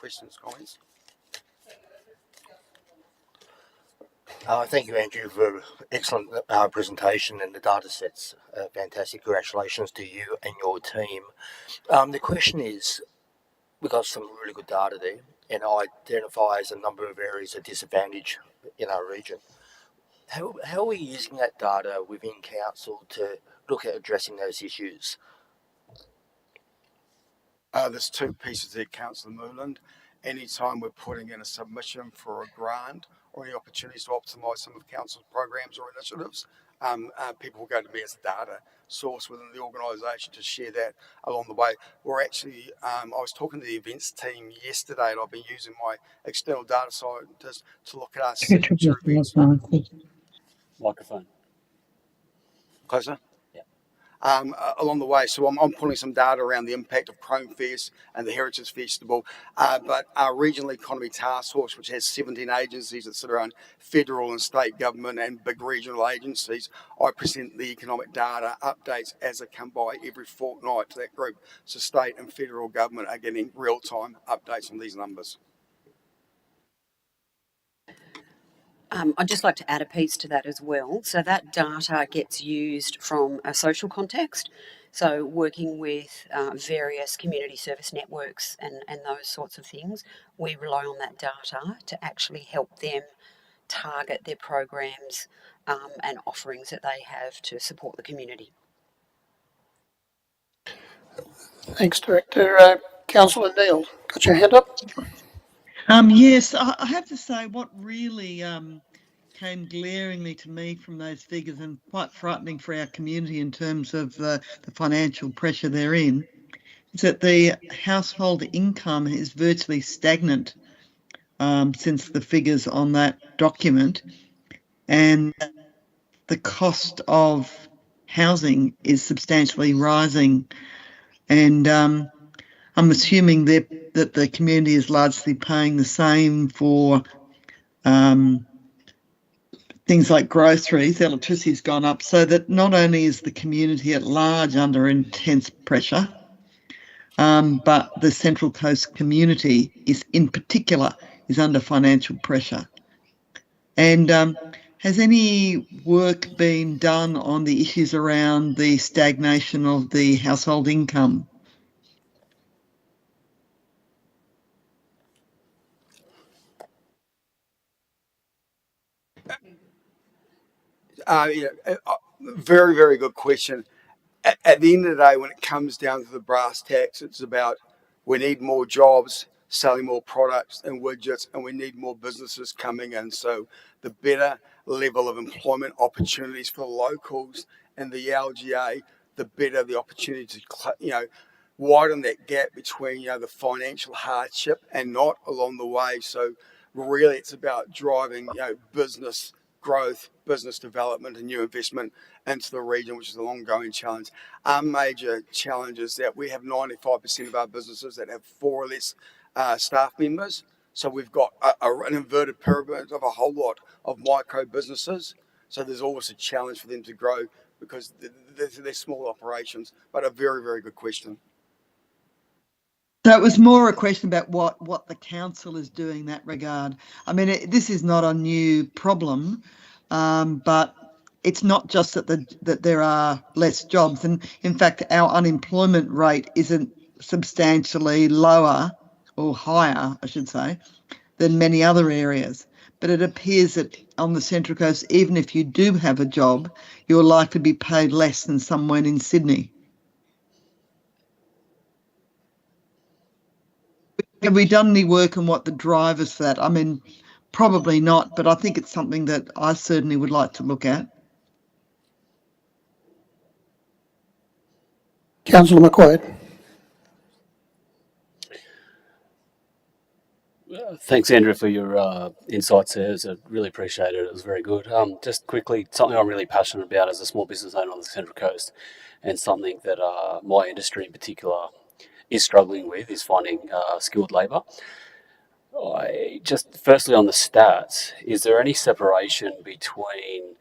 Questions, comments? Thank you, Andrew, for excellent presentation and the data sets. Fantastic. Congratulations to you and your team. The question is, we've got some really good data there and identifies a number of areas of disadvantage in our region. How are we using that data within council to look at addressing those issues? There's two pieces there, Councillor Moreland. Anytime we're putting in a submission for a grant or any opportunities to optimise some of council's programs or initiatives, people will go to me as a data source within the organisation to share that along the way. We're actually, I was talking to the events team yesterday, and I've been using my external data scientist to look at our signature events. Microphone. Closer? Yeah. Along the way. So I'm pulling some data around the impact of Chrome Fest and the Heritage Festival. But our Regional Economy Task Force, which has 17 agencies that sit around federal and state government and big regional agencies, I present the economic data updates as they come by every fortnight to that group. So state and federal government are getting real-time updates on these numbers. I'd just like to add a piece to that as well. So that data gets used from a social context. So working with various community service networks and those sorts of things, we rely on that data to actually help them target their programs and offerings that they have to support the community. Thanks, Director. Councillor Neal, got your hand up? Yes, I have to say what really came glaringly to me from those figures and quite frightening for our community in terms of the financial pressure they're in, is that the household income is virtually stagnant since the figures on that document, and the cost of housing is substantially rising, and I'm assuming that the community is largely paying the same for things like groceries. Electricity's gone up, so that not only is the community at large under intense pressure, but the Central Coast community is under financial pressure. And has any work been done on the issues around the stagnation of the household income? Very, very good question. At the end of the day, when it comes down to the brass tacks, it's about we need more jobs, selling more products and widgets, and we need more businesses coming in. So the better level of employment opportunities for locals in the LGA, the better the opportunity to, widen that gap between, the financial hardship and not along the way. So really, it's about driving, business growth, business development, and new investment into the region, which is an ongoing challenge. Our major challenge is that we have 95% of our businesses that have 4 or less staff members. So we've got an inverted pyramid of a whole lot of micro businesses. So there's always a challenge for them to grow because they're small operations, but a very, very good question. So it was more a question about what the council is doing in that regard. I mean, this is not a new problem, but it's not just that there are less jobs. And in fact, our unemployment rate isn't substantially lower or higher, I should say, than many other areas. But it appears that on the Central Coast, even if you do have a job, you're likely to be paid less than someone in Sydney. Have we done any work on what the drivers for that? I mean, probably not, but I think it's something that I certainly would like to look at. Councillor McQuaid. Thanks, Andrew, for your insights there. I really appreciate it. It was very good. Just quickly, something I'm really passionate about as a small business owner on the Central Coast, and something that my industry in particular is struggling with, is finding skilled labour. Just firstly on the stats, is there any separation between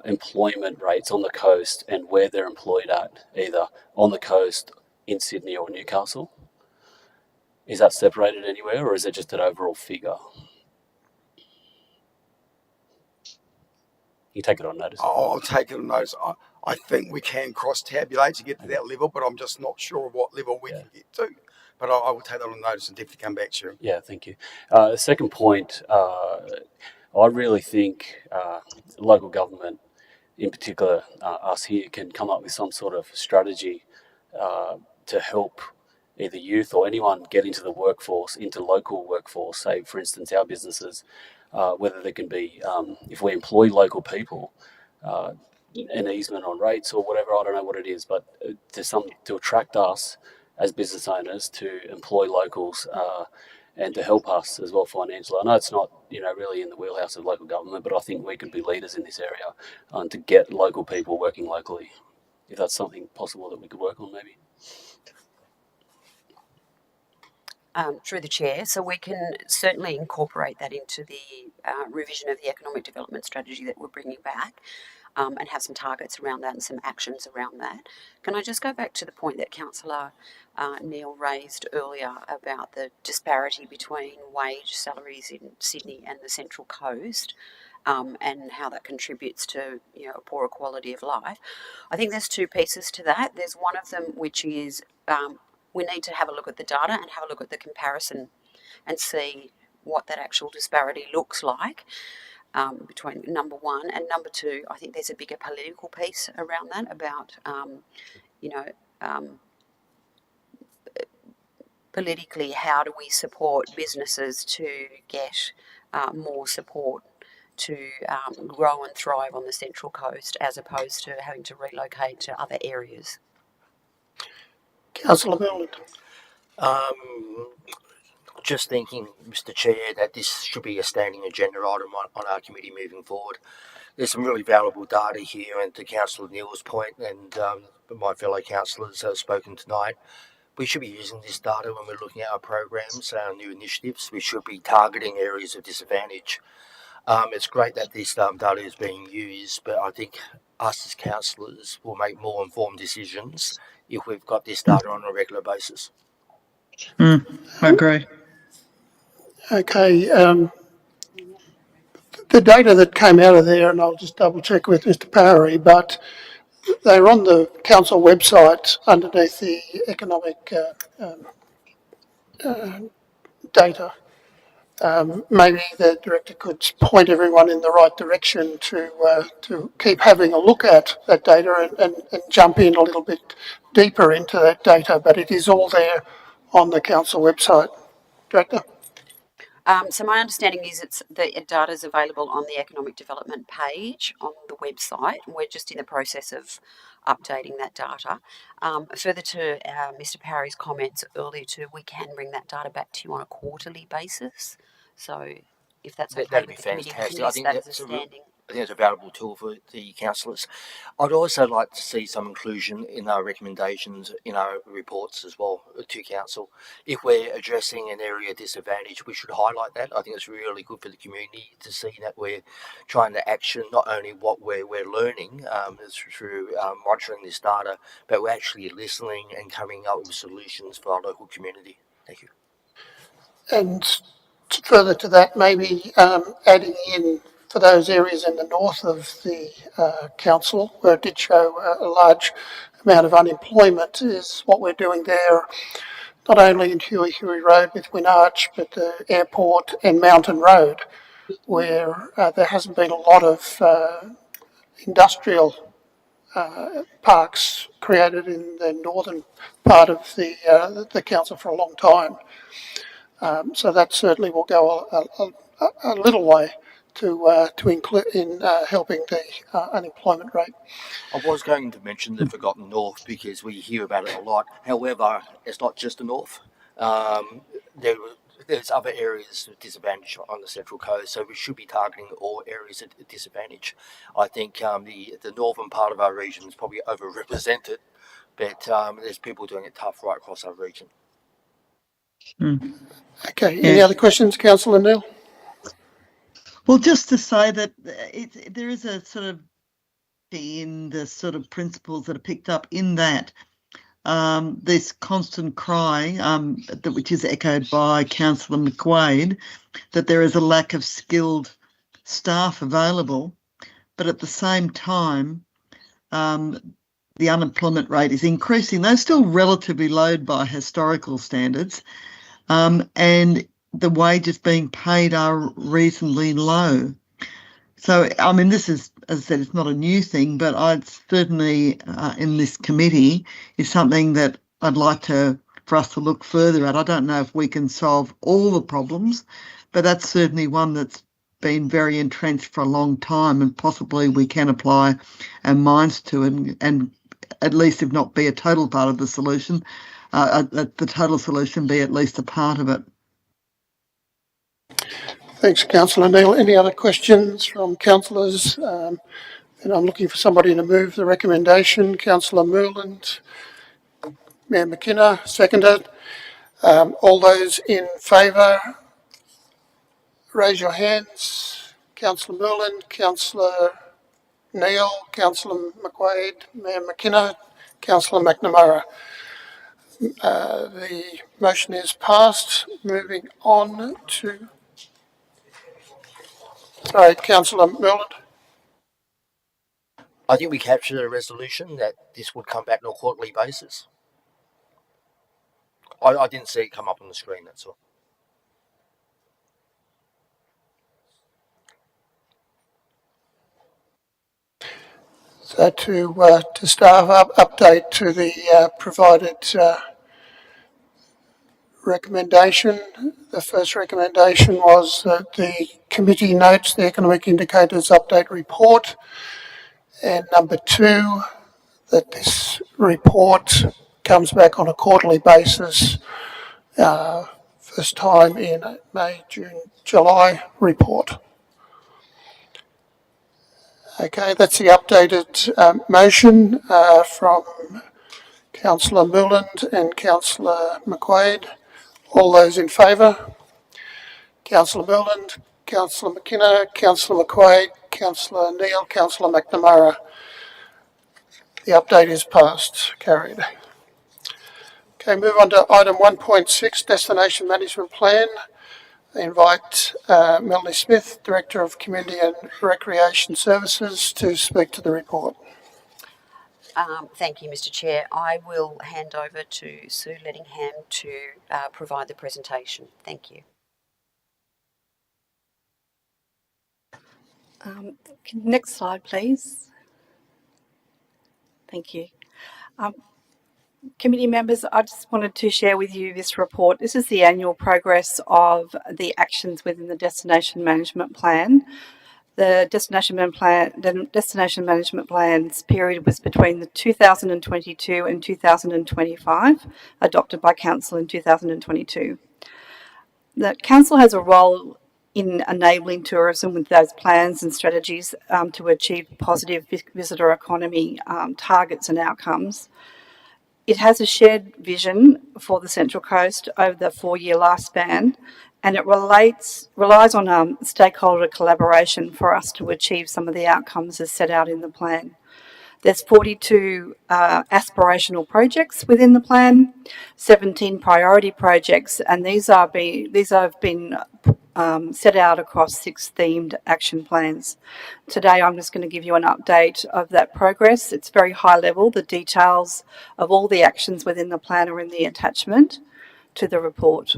employment rates on the coast and where they're employed at, either on the coast, in Sydney or Newcastle? Is that separated anywhere, or is it just an overall figure? You take it on notice. I'll take it on notice. I think we can cross-tabulate to get to that level, but I'm just not sure what level we can get to. But I will take that on notice and definitely come back to you. Yeah, thank you. The second point, I really think local government, in particular us here, can come up with some sort of strategy to help either youth or anyone get into the workforce, into local workforce, say, for instance, our businesses, whether there can be, if we employ local people, an easement on rates or whatever, I don't know what it is, but to attract us as business owners to employ locals and to help us as well financially. I know it's not, really in the wheelhouse of local government, but I think we could be leaders in this area to get local people working locally, if that's something possible that we could work on maybe. Through the chair, so we can certainly incorporate that into the revision of the economic development strategy that we're bringing back, and have some targets around that and some actions around that. Can I just go back to the point that Councillor Neil raised earlier about the disparity between wage salaries in Sydney and the Central Coast, and how that contributes to a poorer quality of life? I think there's 2 pieces to that. There's one of them which is we need to have a look at the data and have a look at the comparison and see what that actual disparity looks like between number one and number two. I think there's a bigger political piece around that about, politically, how do we support businesses to get more support to grow and thrive on the Central Coast as opposed to having to relocate to other areas. Councillor Milland. Just thinking, Mr. Chair, that this should be a standing agenda item on our committee moving forward. There's some really valuable data here, and to Councillor Neal's point, and my fellow councillors have spoken tonight, we should be using this data when we're looking at our programs, our new initiatives. We should be targeting areas of disadvantage. It's great that this data is being used, but I think us as councillors will make more informed decisions if we've got this data on a regular basis. I agree. Okay, the data that came out of there, and I'll just double check with Mr. Parry, but they're on the council website underneath the economic data. Maybe the director could point everyone in the right direction to keep having a look at that data and jump in a little bit deeper into that data, but it is all there on the council website. Director? So my understanding is the data is available on the economic development page on the website. We're just in the process of updating that data. Further to Mr. Parry's comments earlier too, we can bring that data back to you on a quarterly basis. So if that's okay That'd with be the committee, we fantastic. can use that as a standing. I think it's a valuable tool for the councillors. I'd also like to see some inclusion in our recommendations in our reports as well to council. If we're addressing an area of disadvantage, we should highlight that. I think it's really good for the community to see that we're trying to action not only what we're learning through monitoring this data, but we're actually listening and coming up with solutions for our local community. Thank you. And further to that, maybe adding in for those areas in the north of the council where it did show a large amount of unemployment is what we're doing there, not only in Huey Road with Winarch, but the airport and Mountain Road, where there hasn't been a lot of industrial parks created in the northern part of the council for a long time. So that certainly will go a little way to include in helping the unemployment rate. I was going to mention the Forgotten North because we hear about it a lot. However, it's not just the North. There's other areas of disadvantage on the Central Coast, so we should be targeting all areas of disadvantage. I think the northern part of our region is probably overrepresented, but there's people doing it tough right across our region. Okay, any other questions, Councillor Neal? Well, just to say that there is a sort of in the sort of principles that are picked up in that this constant cry, which is echoed by Councillor McQuaid, that there is a lack of skilled staff available, but at the same time, the unemployment rate is increasing. They're still relatively low by historical standards, and the wages being paid are reasonably low. So, I mean, this is, as I said, it's not a new thing, but I'd certainly, in this committee, is something that I'd like for us to look further at. I don't know if we can solve all the problems, but that's certainly one that's been very entrenched for a long time, and possibly we can apply our minds to it and at least, if not be a total part of the solution, the total solution be at least a part of it. Thanks, Councillor Neal. Any other questions from councillors? And I'm looking for somebody to move the recommendation. Councillor Moreland, Mayor McKenna, seconded. All those in favour, raise your hands. Councillor Moreland, Councillor Neal, Councillor McQuaid, Mayor McKenna, Councillor McNamara. The motion is passed. Moving on to... Sorry, Councillor Moreland. I think we captured a resolution that this would come back on a quarterly basis. I didn't see it come up on the screen, that's all. So to staff update to the provided recommendation. The first recommendation was that the committee notes the economic indicators update report, and number two, that this report comes back on a quarterly basis for first time in May, June, July report. Okay, that's the updated motion from Councillor Mooland and Councillor McQuaid. All those in favour? Councillor Mooland, Councillor McKenna, Councillor McQuaid, Councillor Neal, Councillor McNamara. The update is passed. Carried. Okay, move on to item 1.6, Destination Management Plan. I invite Melanie Smith, Director of Community and Recreation Services, to speak to the report. Thank you, Mr. Chair. I will hand over to Sue Lettingham to provide the presentation. Thank you. Next slide, please. Thank you. Committee members, I just wanted to share with you this report. This is the annual progress of the actions within the Destination Management Plan. The Destination Management Plan's period was between the 2022 and 2025, adopted by Council in 2022. The Council has a role in enabling tourism with those plans and strategies to achieve positive visitor economy targets and outcomes. It has a shared vision for the Central Coast over the 4-year lifespan, and it relies on stakeholder collaboration for us to achieve some of the outcomes as set out in the plan. There's 42 aspirational projects within the plan, 17 priority projects, and these have been set out across 6 themed action plans. Today I'm just going to give you an update of that progress. It's very high level. The details of all the actions within the plan are in the attachment to the report.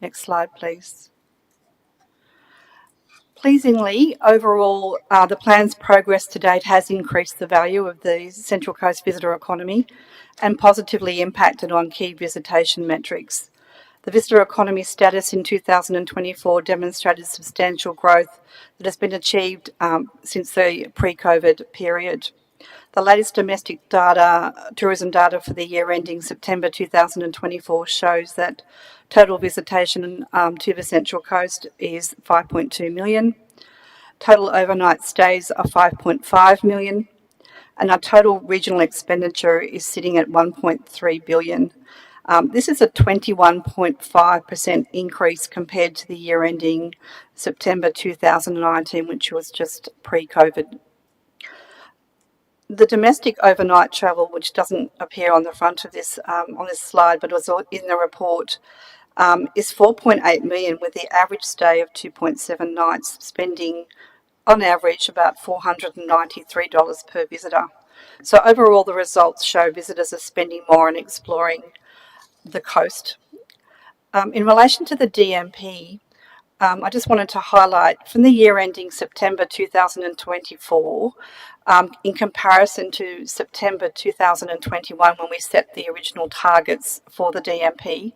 Next slide, please. Pleasingly, overall, the plan's progress to date has increased the value of the Central Coast visitor economy and positively impacted on key visitation metrics. The visitor economy status in 2024 demonstrated substantial growth that has been achieved since the pre-COVID period. The latest domestic tourism data for the year ending September 2024 shows that total visitation to the Central Coast is 5.2 million. Total overnight stays are 5.5 million. And our total regional expenditure is sitting at 1.3 billion. This is a 21.5% increase compared to the year ending September 2019, which was just pre-COVID. The domestic overnight travel, which doesn't appear on the front of this on this slide, but was in the report, is 4.8 million, with the average stay of 2.7 nights, spending on average about $493 per visitor. So overall, the results show visitors are spending more and exploring the coast. In relation to the DMP, I just wanted to highlight from the year ending September 2024, in comparison to September 2021, when we set the original targets for the DMP,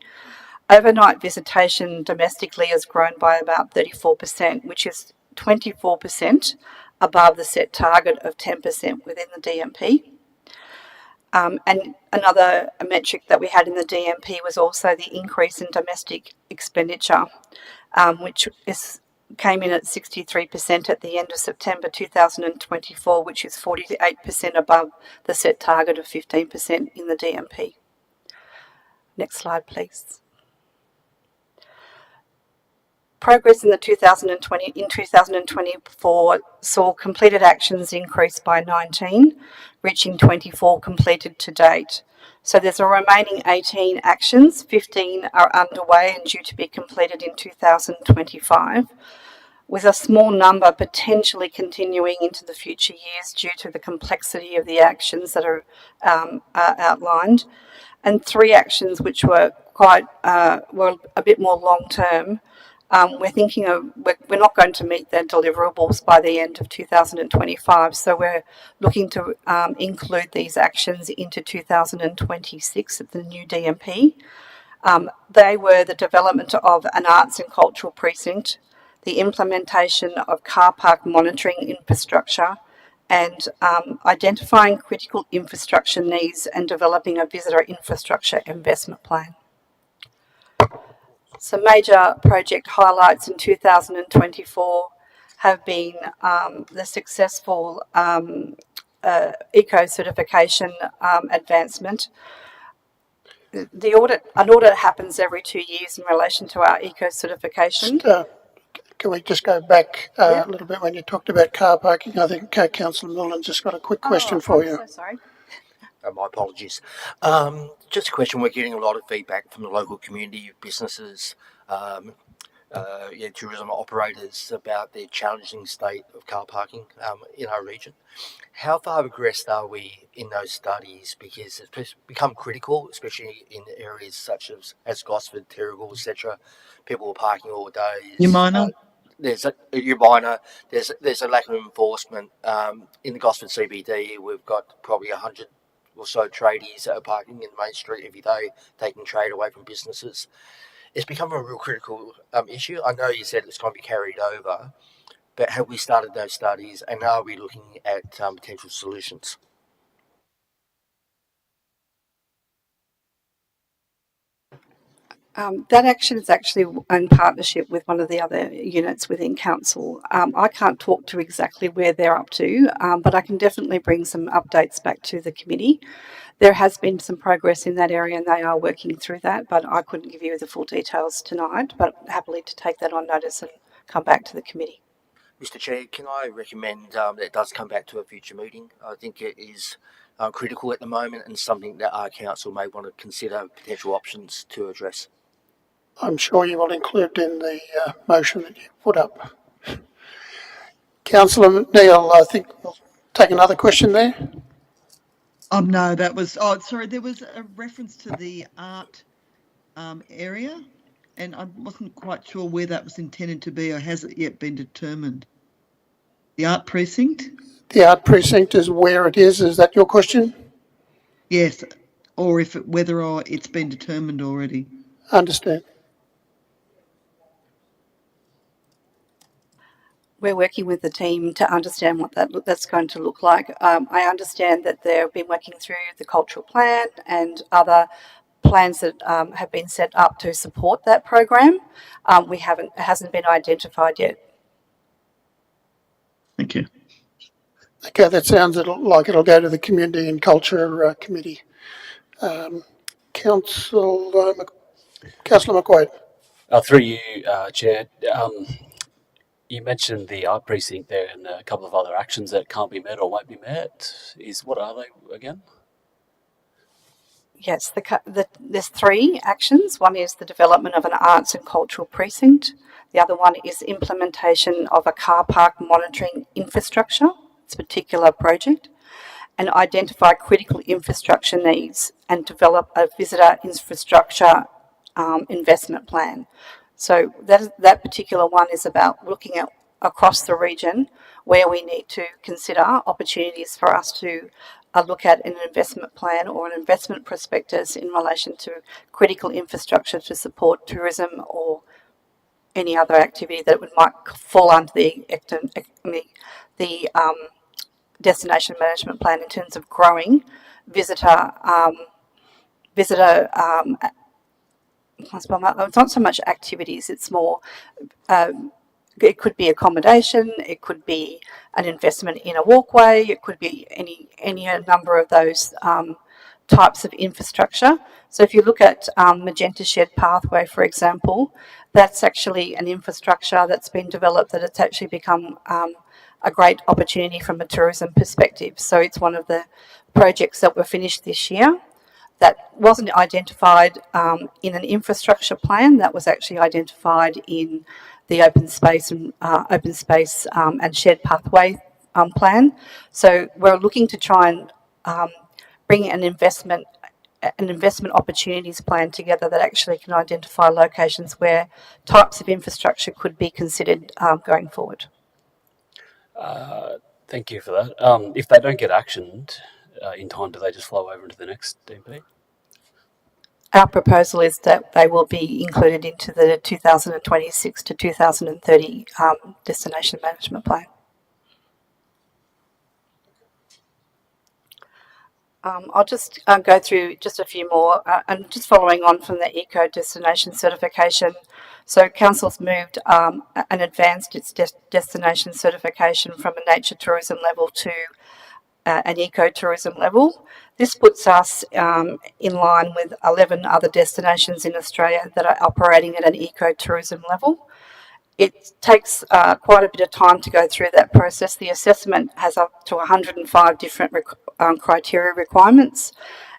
overnight visitation domestically has grown by about 34%, which is 24% above the set target of 10% within the DMP. And another metric that we had in the DMP was also the increase in domestic expenditure, which came in at 63% at the end of September 2024, which is 48% above the set target of 15% in the DMP. Next slide, please. Progress in 2024 saw completed actions increase by 19, reaching 24 completed to date. So there's a remaining 18 actions, 15 are underway and due to be completed in 2025, with a small number potentially continuing into the future years due to the complexity of the actions that are outlined, and 3 actions which were were a bit more long term. We're not going to meet their deliverables by the end of 2025, so we're looking to include these actions into 2026 at the new DMP. They were the development of an arts and cultural precinct, the implementation of car park monitoring infrastructure, and identifying critical infrastructure needs and developing a visitor infrastructure investment plan. Some major project highlights in 2024 have been the successful eco certification advancement. An audit happens every 2 years in relation to our eco certification. Can we just go back Yeah. a little bit when you talked about car parking? I think Councillor Millen's just got a quick question for you. I'm so sorry. My apologies. Just a question. We're getting a lot of feedback from the local community, businesses, tourism operators about the challenging state of car parking in our region. How far progressed are we in those studies? Because it's become critical, especially in areas such as Gosford, Terrigal, etc. People are parking all day. Umina? There's a lack of enforcement in the Gosford CBD. We've got probably 100 or so tradies that are parking in the main street every day, taking trade away from businesses. It's become a real critical issue. I know you said it's going to be carried over, but have we started those studies, and are we looking at potential solutions? That action is actually in partnership with one of the other units within council. I can't talk to exactly where they're up to, but I can definitely bring some updates back to the committee. There has been some progress in that area and they are working through that, but I couldn't give you the full details tonight, but happily to take that on notice and come back to the committee. Mr. Chair, can I recommend that it does come back to a future meeting? I think it is critical at the moment and something that our council may want to consider potential options to address. I'm sure you will include in the motion that you put up. Councillor Neal, I think we'll take another question there. No, that was, sorry, there was a reference to the art area, and I wasn't quite sure where that was intended to be, or has it yet been determined? The art precinct? The art precinct is where it is that your question? Yes, or whether or it's been determined already. Understand. We're working with the team to understand what that's going to look like. I understand that they've been working through the cultural plan and other plans that have been set up to support that program. It hasn't been identified yet. Thank you. Okay, that sounds like it'll go to the Community and Culture Committee. Councillor McQuaid. Through you, Chair. You mentioned the art precinct there and a couple of other actions that can't be met or won't be met. What are they again? Yes, there's 3 actions. One is the development of an arts and cultural precinct. The other one is implementation of a car park monitoring infrastructure. It's a particular project. And identify critical infrastructure needs and develop a visitor infrastructure investment plan. So that particular one is about looking at across the region where we need to consider opportunities for us to look at an investment plan or an investment prospectus in relation to critical infrastructure to support tourism or any other activity that might fall under the destination management plan in terms of growing visitor. It's not so much activities; it's more. It could be accommodation. It could be an investment in a walkway. It could be any number of those types of infrastructure. So if you look at Magenta Shed Pathway, for example, that's actually an infrastructure that's been developed that it's actually become a great opportunity from a tourism perspective. So it's one of the projects that were finished this year that wasn't identified in an infrastructure plan. That was actually identified in the open space and shed pathway plan. So we're looking to try and bring an investment opportunities plan together that actually can identify locations where types of infrastructure could be considered going forward. Thank you for that. If they don't get actioned in time, do they just flow over into the next DP? Our proposal is that they will be included into the 2026 to 2030 destination management plan. I'll just go through just a few more, and just following on from the eco destination certification, So council's moved and advanced its destination certification from a nature tourism level to an ecotourism level. This puts us in line with 11 other destinations in Australia that are operating at an ecotourism level. It takes quite a bit of time to go through that process. The assessment has up to 105 different criteria requirements,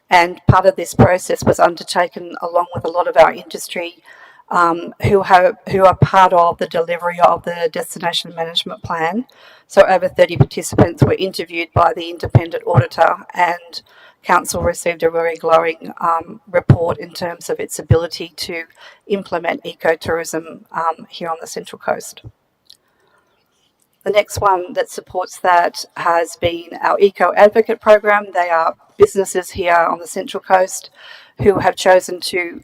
and part of this process was undertaken along with a lot of our industry who are part of the delivery of the destination management plan. So over 30 participants were interviewed by the independent auditor, and council received a very glowing report in terms of its ability to implement ecotourism here on the Central Coast. The next one that supports that has been our Eco Advocate program. They are businesses here on the Central Coast who have chosen to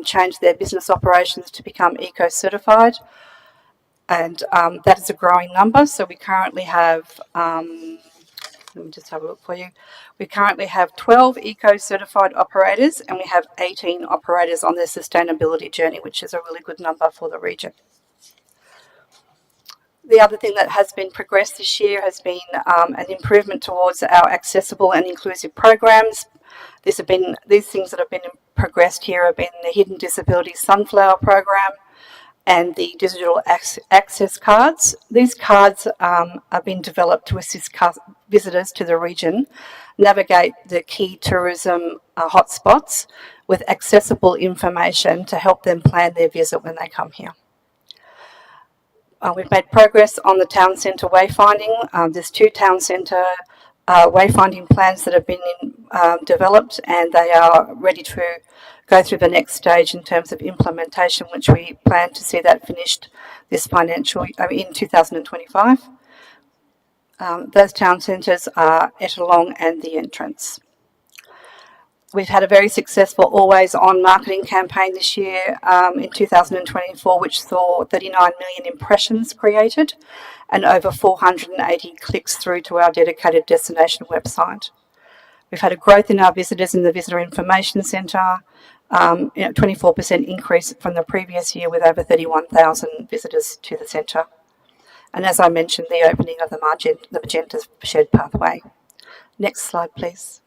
change their business operations to become eco certified, and that is a growing number. So we currently have, let me just have a look for you. We currently have 12 eco certified operators, and we have 18 operators on their sustainability journey, which is a really good number for the region. The other thing that has been progressed this year has been an improvement towards our accessible and inclusive programs. These things that have been progressed here have been the Hidden Disabilities Sunflower program and the digital access cards. These cards have been developed to assist visitors to the region navigate the key tourism hotspots with accessible information to help them plan their visit when they come here. We've made progress on the town centre wayfinding. There's 2 town centre wayfinding plans that have been developed, and they are ready to go through the next stage in terms of implementation, which we plan to see that finished this in 2025. Those town centres are Ettalong and The Entrance. We've had a very successful Always On marketing campaign this year in 2024, which saw 39 million impressions created and over 480 clicks through to our dedicated destination website. We've had a growth in our visitors in the Visitor Information Centre, 24% increase from the previous year with over 31,000 visitors to the centre. And as I mentioned, the opening of the Magenta Shed Pathway. Next slide, please.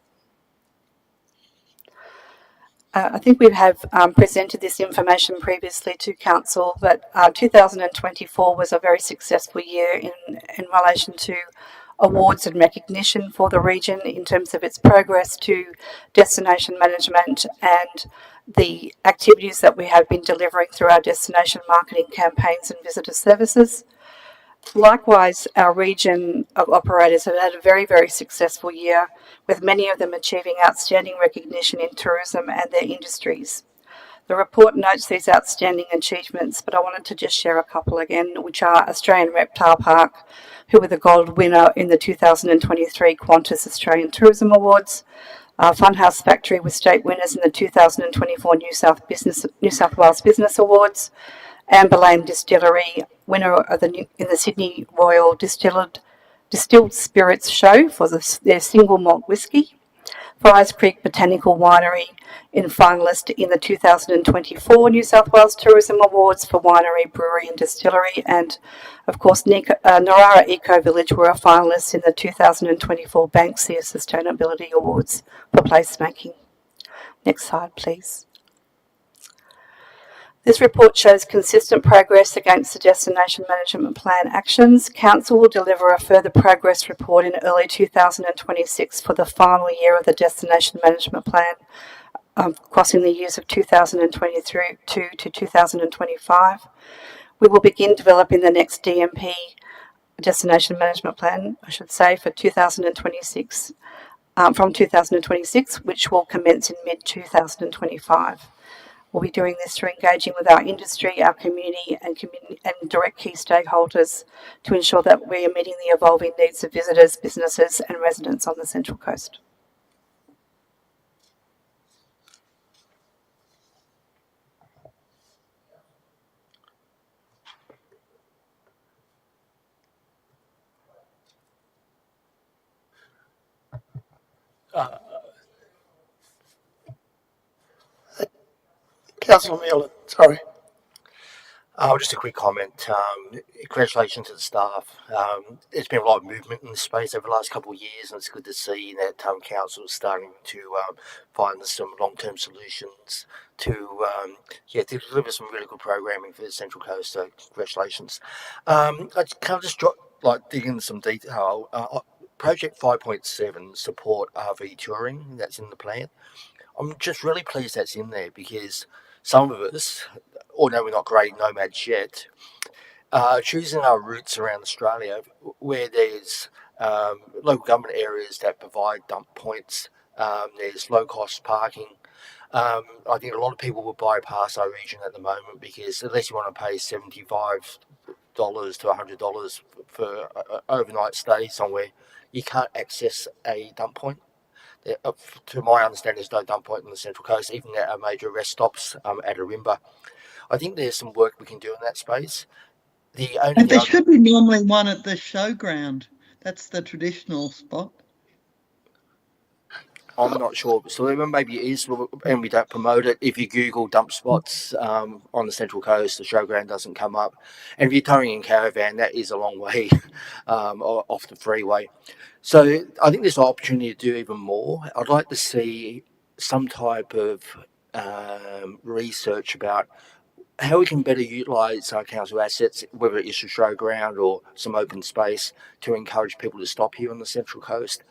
I think we have presented this information previously to Council, but 2024 was a very successful year in relation to awards and recognition for the region in terms of its progress to destination management and the activities that we have been delivering through our destination marketing campaigns and visitor services. Likewise, our region of operators have had a very, very successful year, with many of them achieving outstanding recognition in tourism and their industries. The report notes these outstanding achievements, but I wanted to just share a couple again, which are Australian Reptile Park, who were the gold winner in the 2023 Qantas Australian Tourism Awards. Funhouse Factory was state winners in the 2024 New South Wales Business Awards. Amber Lane Distillery, winner of in the Sydney Royal Distilled Spirits Show for their single malt whisky. Fryers Creek Botanical Winery in finalist in the 2024 New South Wales Tourism Awards for winery, brewery and distillery, and of course Narara Eco Village were a finalist in the 2024 Banksia Sustainability Awards for placemaking. Next slide, please. This report shows consistent progress against the Destination Management Plan actions. Council will deliver a further progress report in early 2026 for the final year of the Destination Management Plan, crossing the years of 2023 to 2025. We will begin developing the next DMP, Destination Management Plan, I should say, for 2026, from 2026, which will commence in mid-2025. We'll be doing this through engaging with our industry, our community and direct key stakeholders to ensure that we are meeting the evolving needs of visitors, businesses and residents on the Central Coast. Councillor Miller, sorry. Just a quick comment. Congratulations to the staff. There's been a lot of movement in this space over the last couple of years, and it's good to see that council is starting to find some long-term solutions to to deliver some really good programming for the Central Coast. So congratulations. I can't just dig into some detail. Project 5.7 support RV touring that's in the plan. I'm just really pleased that's in there because some of us, although we're not great nomads yet, choosing our routes around Australia where there's local government areas that provide dump points, there's low cost parking. I think a lot of people will bypass our region at the moment because unless you want to pay $75 to $100 for an overnight stay somewhere, you can't access a dump point. To my understanding, there's no dump point on the Central Coast, even at our major rest stops at Arimba. I think there's some work we can do in that space. And there should be normally one at the showground. That's the traditional spot. I'm not sure, so maybe it is, and we don't promote it. If you Google dump spots on the Central Coast, the showground doesn't come up. And if you're towing in caravan, that is a long way off the freeway. So I think there's an opportunity to do even more. I'd like to see some type of research about how we can better utilise our council assets, whether it is a showground or some open space, to encourage people to stop here on the Central Coast.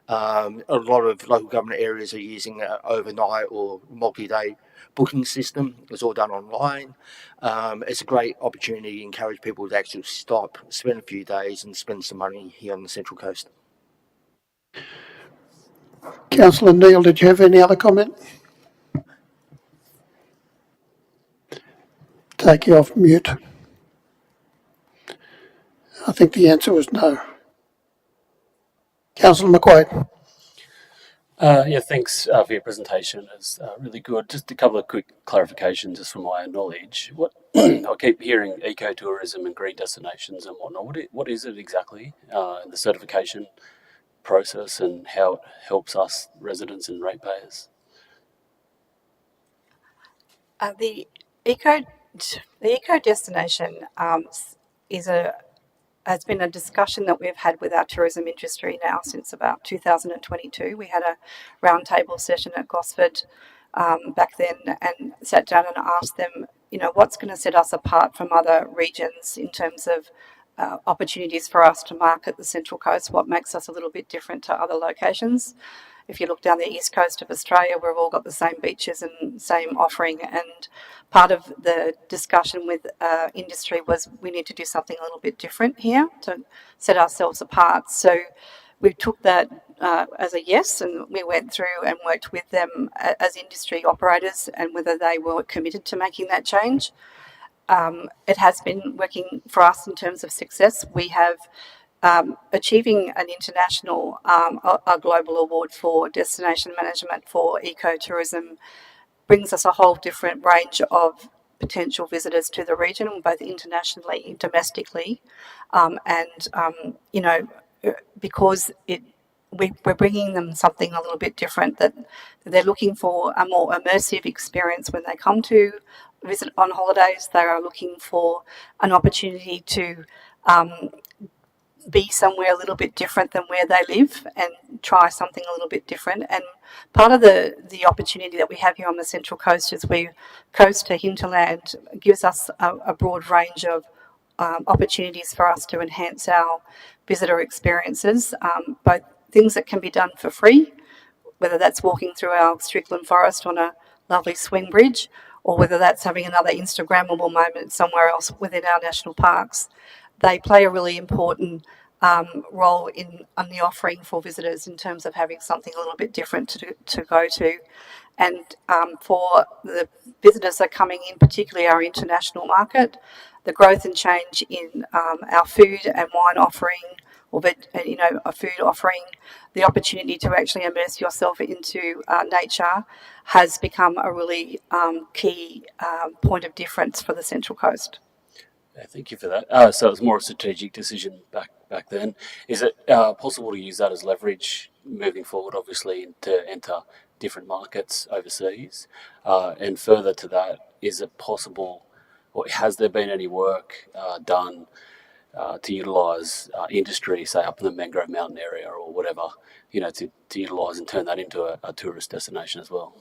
A lot of local government areas are using an overnight or multi-day booking system. It's all done online. It's a great opportunity to encourage people to actually stop, spend a few days and spend some money here on the Central Coast. Councillor Neal, did you have any other comment? Take you off mute. I think the answer was no. Councillor McQuaid. Thanks for your presentation. It's really good. Just a couple of quick clarifications, just from my knowledge. I keep hearing ecotourism and green destinations and whatnot. What is it exactly? The certification process and how it helps us residents and ratepayers. The eco destination has been a discussion that we've had with our tourism industry now since about 2022. We had a roundtable session at Gosford back then and sat down and asked them, what's going to set us apart from other regions in terms of opportunities for us to market the Central Coast, what makes us a little bit different to other locations. If you look down the east coast of Australia, we've all got the same beaches and same offering. And part of the discussion with industry was we need to do something a little bit different here to set ourselves apart. So we took that as a yes, and we went through and worked with them as industry operators and whether they were committed to making that change. It has been working for us in terms of success. We have achieving an international, a global award for destination management for ecotourism brings us a whole different range of potential visitors to the region, both internationally and domestically. Because we're bringing them something a little bit different, that they're looking for a more immersive experience when they come to visit on holidays. They are looking for an opportunity to be somewhere a little bit different than where they live and try something a little bit different. And part of the opportunity that we have here on the Central Coast is we coast to hinterland gives us a broad range of opportunities for us to enhance our visitor experiences, both things that can be done for free, whether that's walking through our Strickland Forest on a lovely swing bridge, or whether that's having another Instagrammable moment somewhere else within our national parks. They play a really important role on the offering for visitors in terms of having something a little bit different to go to. And for the visitors that are coming in, particularly our international market, the growth and change in our food and wine offering, or a food offering, the opportunity to actually immerse yourself into nature has become a really key point of difference for the Central Coast. Thank you for that. So it was more a strategic decision back then. Is it possible to use that as leverage moving forward, obviously, to enter different markets overseas? And further to that, is it possible or has there been any work done to utilise industry, say up in the Mangrove Mountain area or whatever, to utilise and turn that into a tourist destination as well?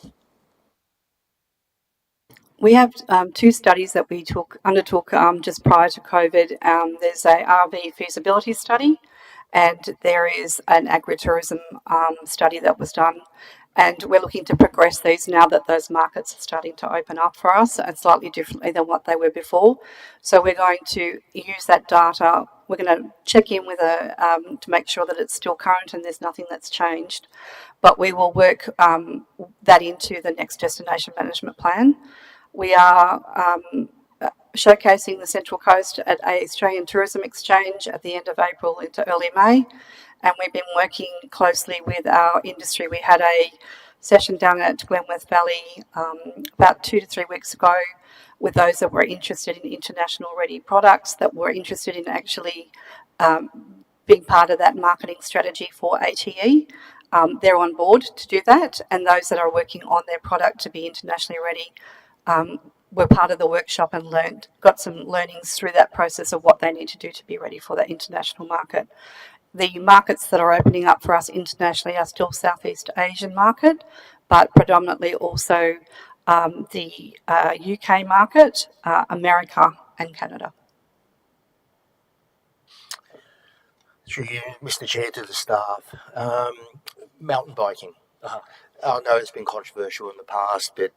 We have two studies that we undertook just prior to COVID. There's a RV feasibility study, and there is an agritourism study that was done. And we're looking to progress these now that those markets are starting to open up for us, and slightly differently than what they were before. So we're going to use that data. We're going to check in with to make sure that it's still current and there's nothing that's changed. But we will work that into the next destination management plan. We are showcasing the Central Coast at a Australian Tourism Exchange at the end of April into early May, and we've been working closely with our industry. We had a session down at Glenworth Valley about 2 to 3 weeks ago with those that were interested in international ready products, that were interested in actually being part of that marketing strategy for ATE. They're on board to do that, and those that are working on their product to be internationally ready were part of the workshop and got some learnings through that process of what they need to do to be ready for that international market. The markets that are opening up for us internationally are still Southeast Asian market, but predominantly also the UK market, America and Canada. Through you, Mr. Chair, to the staff. Mountain biking. I know it's been controversial in the past, but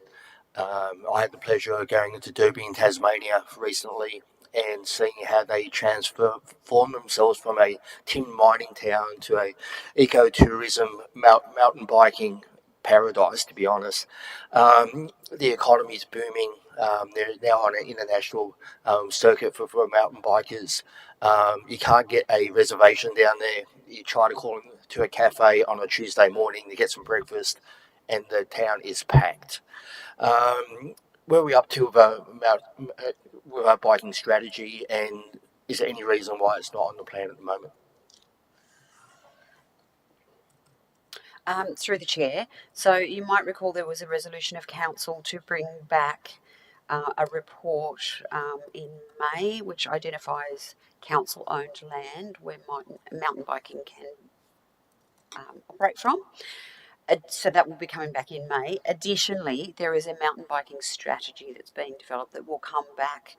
I had the pleasure of going into Derby in Tasmania recently and seeing how they transform themselves from a tin mining town to a ecotourism mountain biking paradise, to be honest. The economy is booming. They're now on an international circuit for mountain bikers. You can't get a reservation down there. You try to call to a cafe on a Tuesday morning to get some breakfast, and the town is packed. Where are we up to with our biking strategy, and is there any reason why it's not on the plan at the moment? Through the chair. So you might recall there was a resolution of council to bring back a report in May, which identifies council-owned land where mountain biking can operate from. So that will be coming back in May. Additionally, there is a mountain biking strategy that's being developed that will come back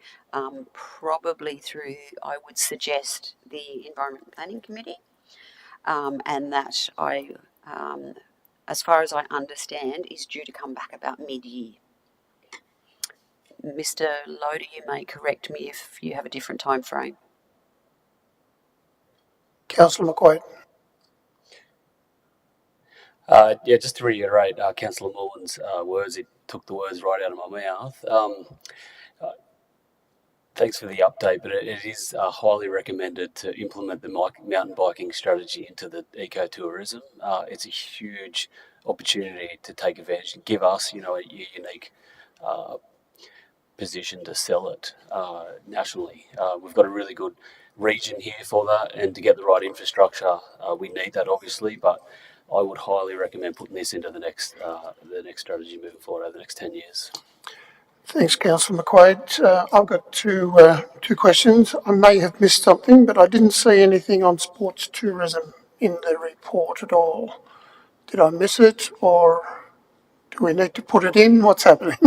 probably through, I would suggest, the Environment Planning Committee, and that as far as I understand, is due to come back about mid-year. Mr. Loader, you may correct me if you have a different time frame. Councillor McQuaid. Just to reiterate Councillor Mullen's words, he took the words right out of my mouth. Thanks for the update, but it is highly recommended to implement the mountain biking strategy into the ecotourism. It's a huge opportunity to take advantage and give us, a unique position to sell it nationally. We've got a really good region here for that, and to get the right infrastructure, we need that obviously, but I would highly recommend putting this into the next strategy moving forward over the next 10 years. Thanks, Councillor McQuaid. I've got two questions. I may have missed something, but I didn't see anything on sports tourism in the report at all. Did I miss it, or do we need to put it in? What's happening?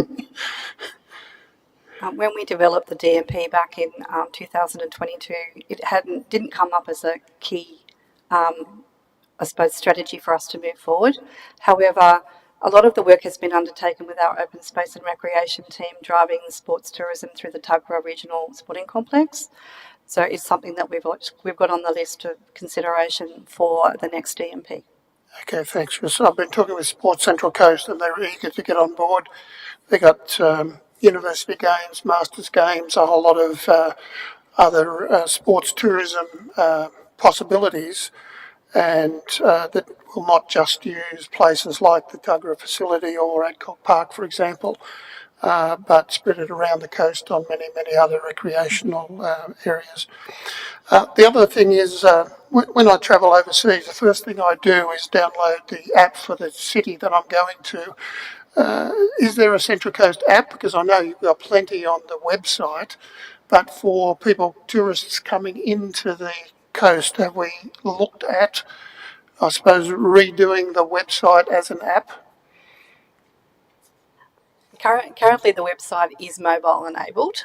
When we developed the DMP back in 2022, it didn't come up as a key, strategy for us to move forward. However, a lot of the work has been undertaken with our open space and recreation team driving sports tourism through the Tuggerah Regional Sporting Complex. So it's something that we've got on the list of consideration for the next DMP. Okay, thanks. I've been talking with Sports Central Coast and they're eager to get on board. They got university games, masters games, a whole lot of other sports tourism possibilities, and that will not just use places like the Tuggerah facility or Adcock Park, for example, but spread it around the coast on many, many other recreational areas. The other thing is, when I travel overseas, the first thing I do is download the app for the city that I'm going to, Is there a Central Coast app? Because I know you've got plenty on the website, but for people, tourists coming into the coast, have we looked at, I suppose, redoing the website as an app? Currently, the website is mobile enabled,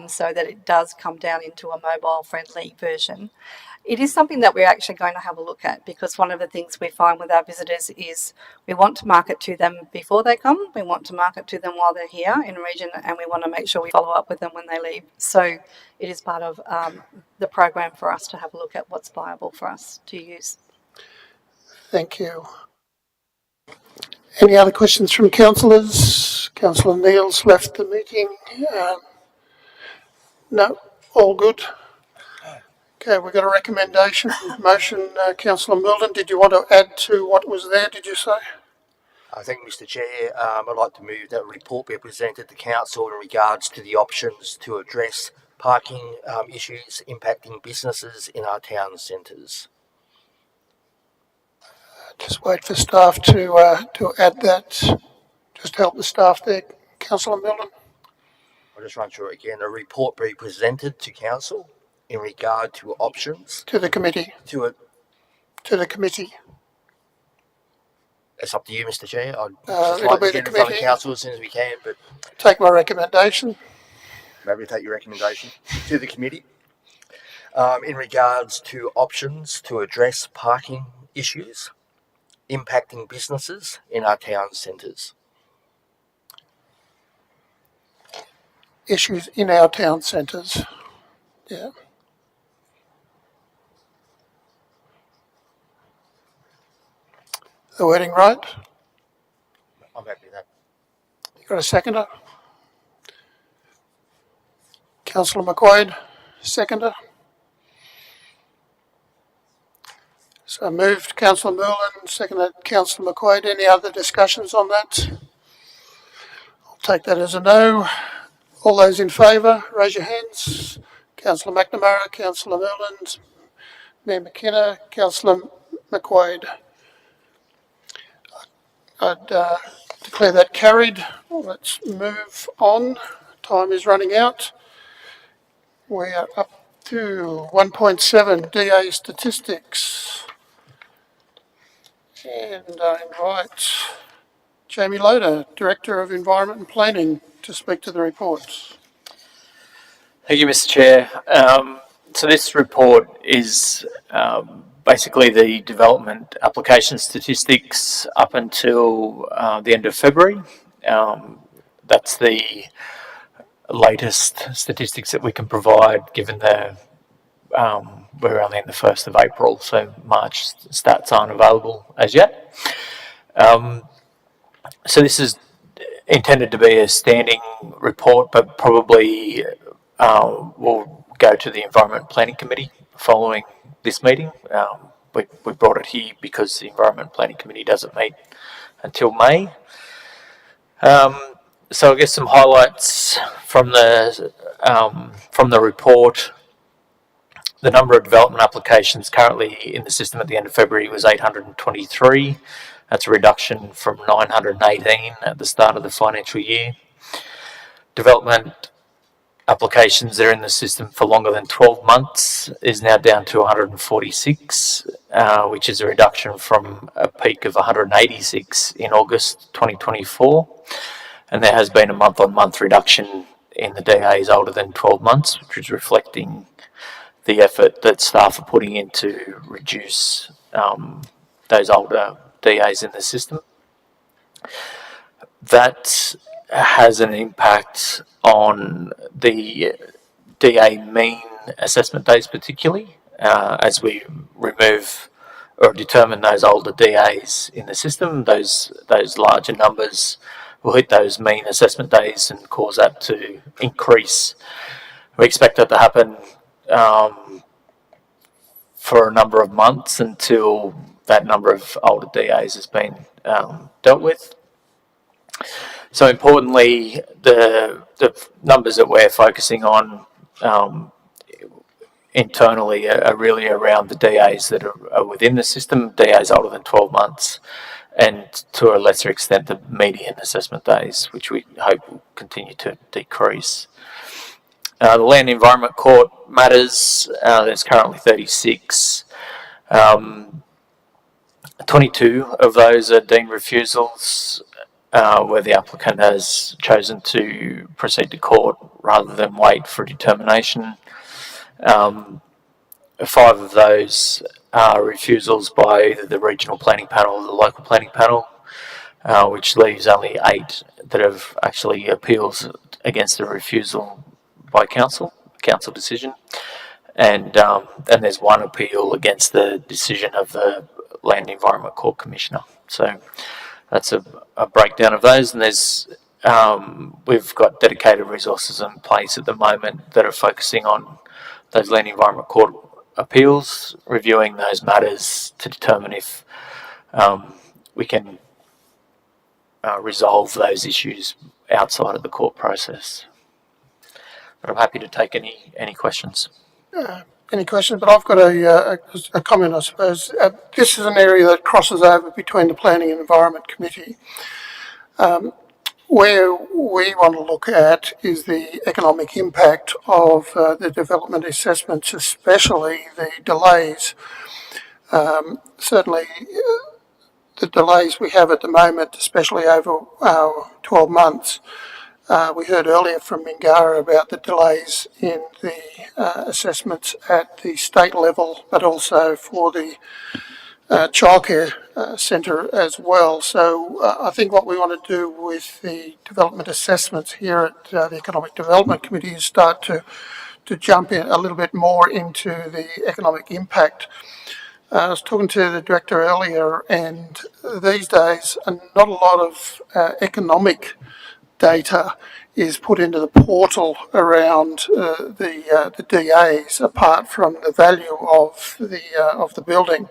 so that it does come down into a mobile friendly version. It is something that we're actually going to have a look at, because one of the things we find with our visitors is we want to market to them before they come, we want to market to them while they're here in region, and we want to make sure we follow up with them when they leave. So it is part of the program for us to have a look at what's viable for us to use. Thank you. Any other questions from councillors? Councillor Neal's left the meeting. No, all good. Okay, we've got a recommendation, motion. Councillor Milton, did you want to add to what was there, did you say? Thank you, Mr. Chair. I'd like to move that a report be presented to Council in regards to the options to address parking issues impacting businesses in our town centres. Just wait for staff to add that. Just help the staff there, Councillor Milton. I'll just run through it again. A report be presented to Council in regard to options To the committee. to a. To the committee. It's up to you, Mr. Chair. I'd It'll like be to the get in front of committee. Council as soon as we can, but Take my recommendation. maybe take your recommendation to the committee in regards to options to address parking issues impacting businesses in our town centres. Issues in our town centres. Yeah. The wording right? I'm happy with that. You got a seconder? Councillor McQuaid, seconder. So moved, Councillor Merlin, seconded Councillor McQuaid. Any other discussions on that? I'll take that as a no. All those in favour, raise your hands. Councillor McNamara, Councillor Merlin, Mayor McKenna, Councillor McQuaid. I'd declare that carried. Let's move on. Time is running out. We are up to 1.7 DA statistics. And I invite Jamie Loader, Director of Environment and Planning, to speak to the report. Thank you, Mr. Chair. So this report is basically the development application statistics up until the end of February. That's the latest statistics that we can provide, given the we're only in the 1st of April, so March stats aren't available as yet. So this is intended to be a standing report, but probably will go to the Environment Planning Committee following this meeting. We brought it here because the Environment Planning Committee doesn't meet until May. So I guess some highlights from the report. The number of development applications currently in the system at the end of February was 823. That's a reduction from 918 at the start of the financial year. Development applications that are in the system for longer than 12 months is now down to 146, which is a reduction from a peak of 186 in August 2024. And there has been a month-on-month reduction in the DAs older than 12 months, which is reflecting the effort that staff are putting in to reduce those older DAs in the system. That has an impact on the DA mean assessment days, particularly as we remove or determine those older DAs in the system. Those larger numbers will hit those mean assessment days and cause that to increase. We expect that to happen for a number of months until that number of older DAs has been dealt with. So importantly, the numbers that we're focusing on internally are really around the DAs that are within the system, DAs older than 12 months, and to a lesser extent the median assessment days, which we hope will continue to decrease. The Land Environment Court matters, there's currently 36. 22 of those are deemed refusals, where the applicant has chosen to proceed to court rather than wait for a determination. 5 of those are refusals by either the regional planning panel or the local planning panel, which leaves only 8 that have actually appeals against the refusal by council decision, and there's 1 appeal against the decision of the Land Environment Court Commissioner. So that's a breakdown of those, and there's we've got dedicated resources in place at the moment that are focusing on those Land Environment Court appeals, reviewing those matters to determine if we can resolve those issues outside of the court process. But I'm happy to take any questions. Any questions? But I've got a comment, I suppose. This is an area that crosses over between the Planning and Environment Committee. Where we want to look at is the economic impact of the development assessments, especially the delays. Certainly, the delays we have at the moment, especially over 12 months. We heard earlier from Mingara about the delays in the assessments at the state level, but also for the childcare centre as well. So I think what we want to do with the development assessments here at the Economic Development Committee is start to jump in a little bit more into the economic impact. I was talking to the director earlier, and these days not a lot of economic data is put into the portal around the DAs, apart from the value of the building.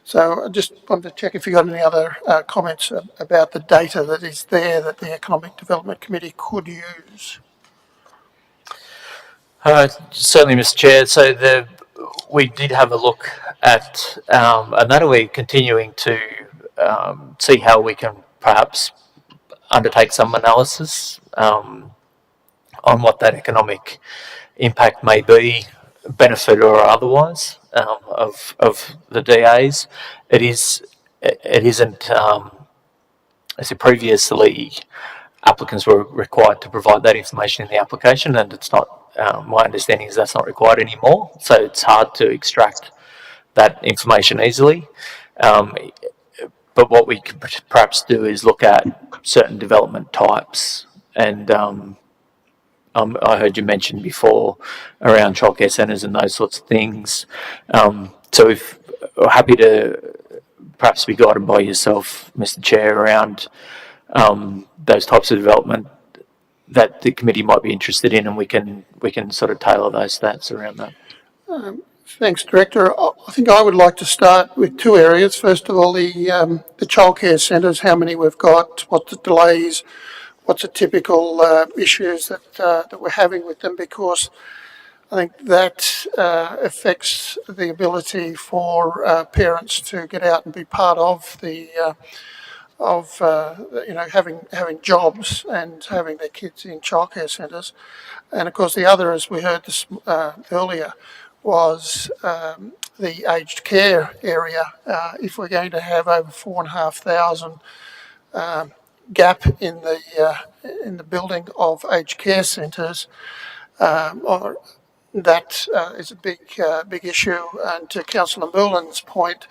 So I just wanted to check if you got any other comments about the data that is there that the Economic Development Committee could use. Certainly, Mr. Chair. So we did have a look at, and that we're continuing to see how we can perhaps undertake some analysis on what that economic impact may be, benefit or otherwise, of the DAs. It isn't. As previously, applicants were required to provide that information in the application, and it's not. My understanding is that's not required anymore. So it's hard to extract that information easily. But what we could perhaps do is look at certain development types, and I heard you mention before around childcare centres and those sorts of things. So if we're happy to perhaps be guided by yourself, Mr. Chair, around those types of development that the committee might be interested in, and we can sort of tailor those stats around that. Thanks, Director. I think I would like to start with 2 areas. First of all, the childcare centres, how many we've got, what the delays, what's the typical issues that we're having with them, because I think that affects the ability for parents to get out and be part of the having jobs and having their kids in childcare centres. And of course, the other, as we heard this earlier, was the aged care area. If we're going to have over 4,500 gap in the building of aged care centres, that is a big issue. And to Councillor Merlin's point,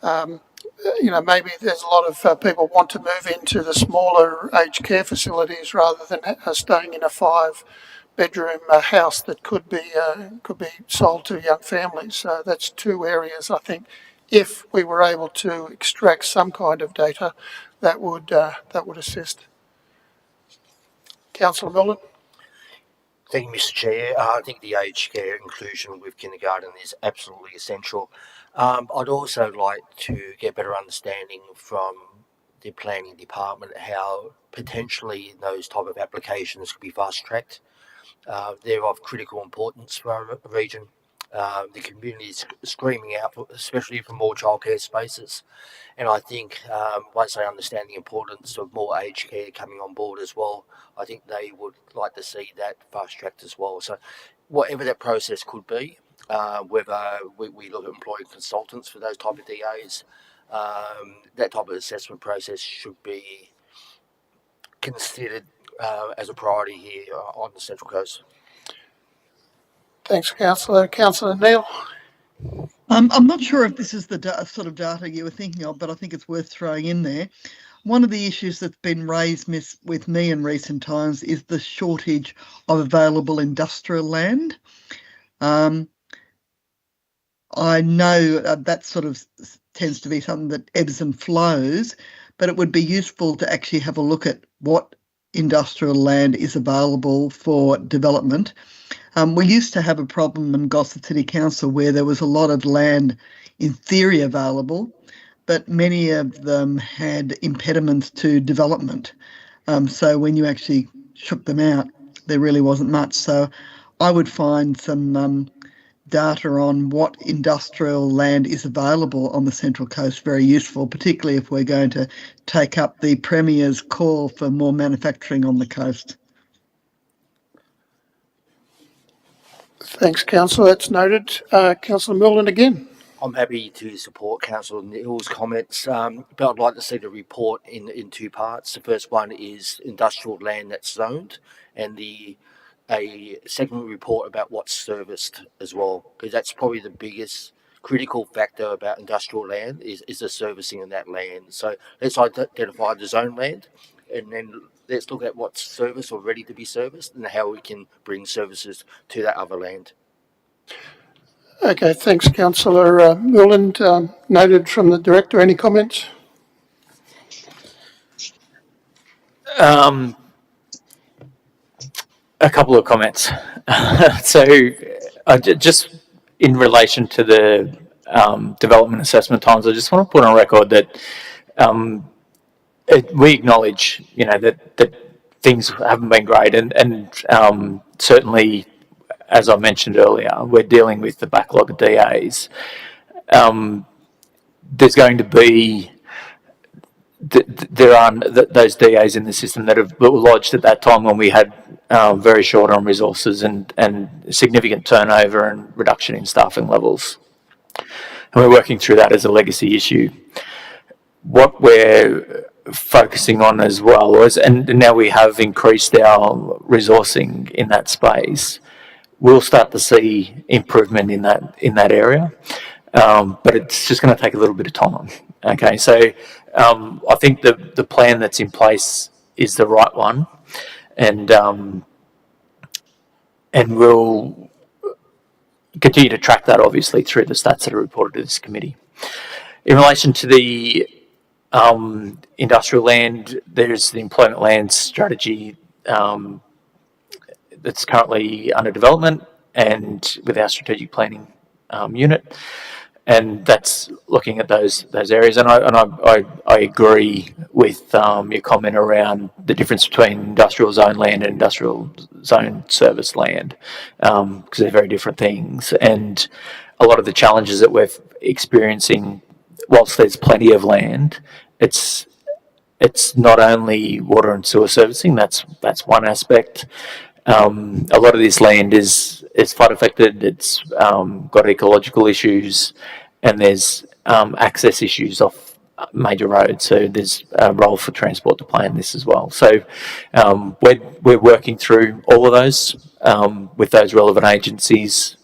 maybe there's a lot of people want to move into the smaller aged care facilities rather than staying in a 5-bedroom house that could be sold to young families. So that's 2 areas, I think. If we were able to extract some kind of data, that would assist. Councillor Millen. Thank you, Mr. Chair. I think the aged care inclusion with kindergarten is absolutely essential. I'd also like to get better understanding from the planning department how potentially those type of applications could be fast-tracked. They're of critical importance for our region. The community is screaming out, especially for more childcare spaces. And I think once they understand the importance of more aged care coming on board as well, I think they would like to see that fast tracked as well. So, whatever that process could be, whether we look at employing consultants for those type of DAs, that type of assessment process should be considered as a priority here on the Central Coast. Thanks, Councillor. Councillor Neal. I'm not sure if this is the sort of data you were thinking of, but I think it's worth throwing in there. One of the issues that's been raised with me in recent times is the shortage of available industrial land. I know that sort of tends to be something that ebbs and flows, but it would be useful to actually have a look at what industrial land is available for development. We used to have a problem in Gosford City Council where there was a lot of land in theory available, but many of them had impediments to development. So when you actually shook them out, there really wasn't much. So I would find some data on what industrial land is available on the Central Coast very useful, particularly if we're going to take up the Premier's call for more manufacturing on the coast. Thanks, Councillor. That's noted. Councillor Milne again. I'm happy to support Councillor Neal's comments, but I'd like to see the report in two parts. The first one is industrial land that's zoned, and a second report about what's serviced as well, because that's probably the biggest critical factor about industrial land is the servicing of that land. So let's identify the zone land, and then let's look at what's serviced or ready to be serviced, and how we can bring services to that other land. Okay, thanks, Councillor Milland. Noted from the Director. Any comments? A couple of comments. So, just in relation to the development assessment times, I just want to put on record that we acknowledge, that things haven't been great, and certainly, as I mentioned earlier, we're dealing with the backlog of DAs. There's going to be there are those DAs in the system that were lodged at that time when we had very short on resources and significant turnover and reduction in staffing levels. And we're working through that as a legacy issue. What we're focusing on as well is, and now we have increased our resourcing in that space, we'll start to see improvement in that area. But it's just going to take a little bit of time. Okay, so I think the plan that's in place is the right one, and we'll continue to track that obviously through the stats that are reported to this committee. In relation to the industrial land, there's the employment land strategy that's currently under development, and with our strategic planning unit. And that's looking at those areas, and I agree with your comment around the difference between industrial zone land and industrial zone service land, because they're very different things. And a lot of the challenges that we're experiencing, whilst there's plenty of land, it's not only water and sewer servicing. That's one aspect. A lot of this land is flood affected. It's got ecological issues, and there's access issues off major roads. So there's a role for transport to play in this as well. So we're working through all of those with those relevant agencies.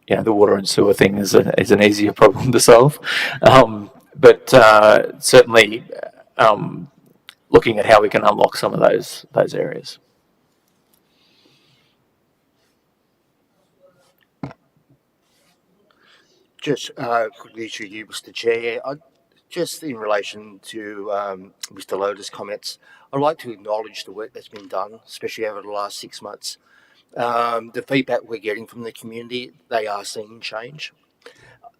The water and sewer thing is an easier problem to solve, but certainly looking at how we can unlock some of those areas. Just quickly to you, Mr. Chair, just in relation to Mr. Loder's comments, I'd like to acknowledge the work that's been done, especially over the last 6 months. The feedback we're getting from the community, they are seeing change.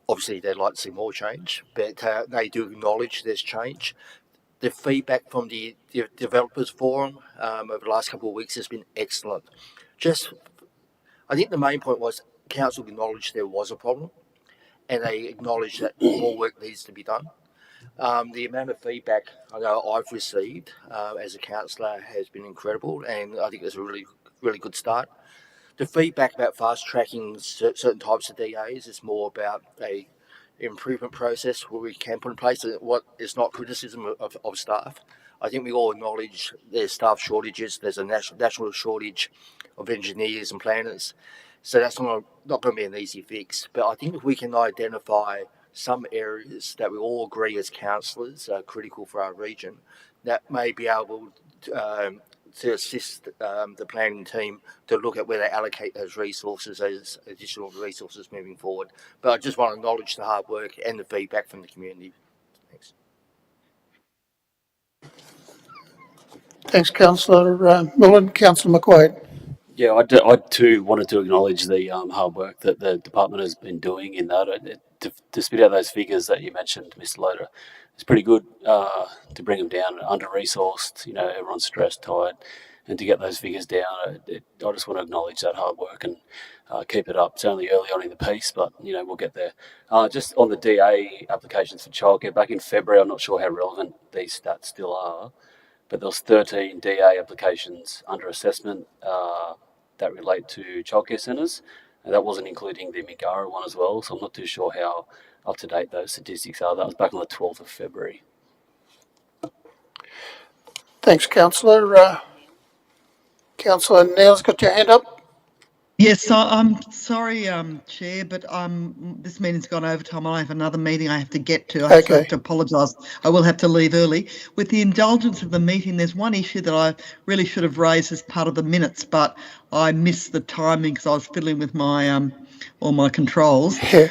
Obviously, they'd like to see more change, but they do acknowledge there's change. The feedback from the developers forum over the last couple of weeks has been excellent. I think the main point was council acknowledged there was a problem, and they acknowledged that more work needs to be done. The amount of feedback I know I've received as a councillor has been incredible, and I think it's a really good start. The feedback about fast tracking certain types of DAs is more about a improvement process where we can put in place what is not criticism of staff. I think we all acknowledge there's staff shortages. There's a national shortage of engineers and planners, so that's not going to be an easy fix. But I think if we can identify some areas that we all agree as councillors are critical for our region, that may be able to assist the planning team to look at where they allocate those resources, those additional resources moving forward. But I just want to acknowledge the hard work and the feedback from the community. Thanks. Thanks, Councillor Millen. Councillor McQuaid. Yeah, I too wanted to acknowledge the hard work that the department has been doing in that. To spit out those figures that you mentioned, Mr. Loader, it's pretty good to bring them down. Under-resourced, everyone's stressed, tired, and to get those figures down, I just want to acknowledge that hard work and keep it up. It's only early on in the piece, but we'll get there. Just on the DA applications for childcare, back in February, I'm not sure how relevant these stats still are, but there was 13 DA applications under assessment that relate to childcare centres, and that wasn't including the Migara one as well, so I'm not too sure how up to date those statistics are. That was back on the 12th of February. Thanks, Councillor. Councillor Neil's got your hand up. Yes, so I'm sorry, Chair, but this meeting's gone over time. I have another meeting I have to get to. I have to apologise. I will have to leave early. With the indulgence of the meeting, there's one issue that I really should have raised as part of the minutes, but I missed the timing because I was fiddling with my all my controls. Yeah.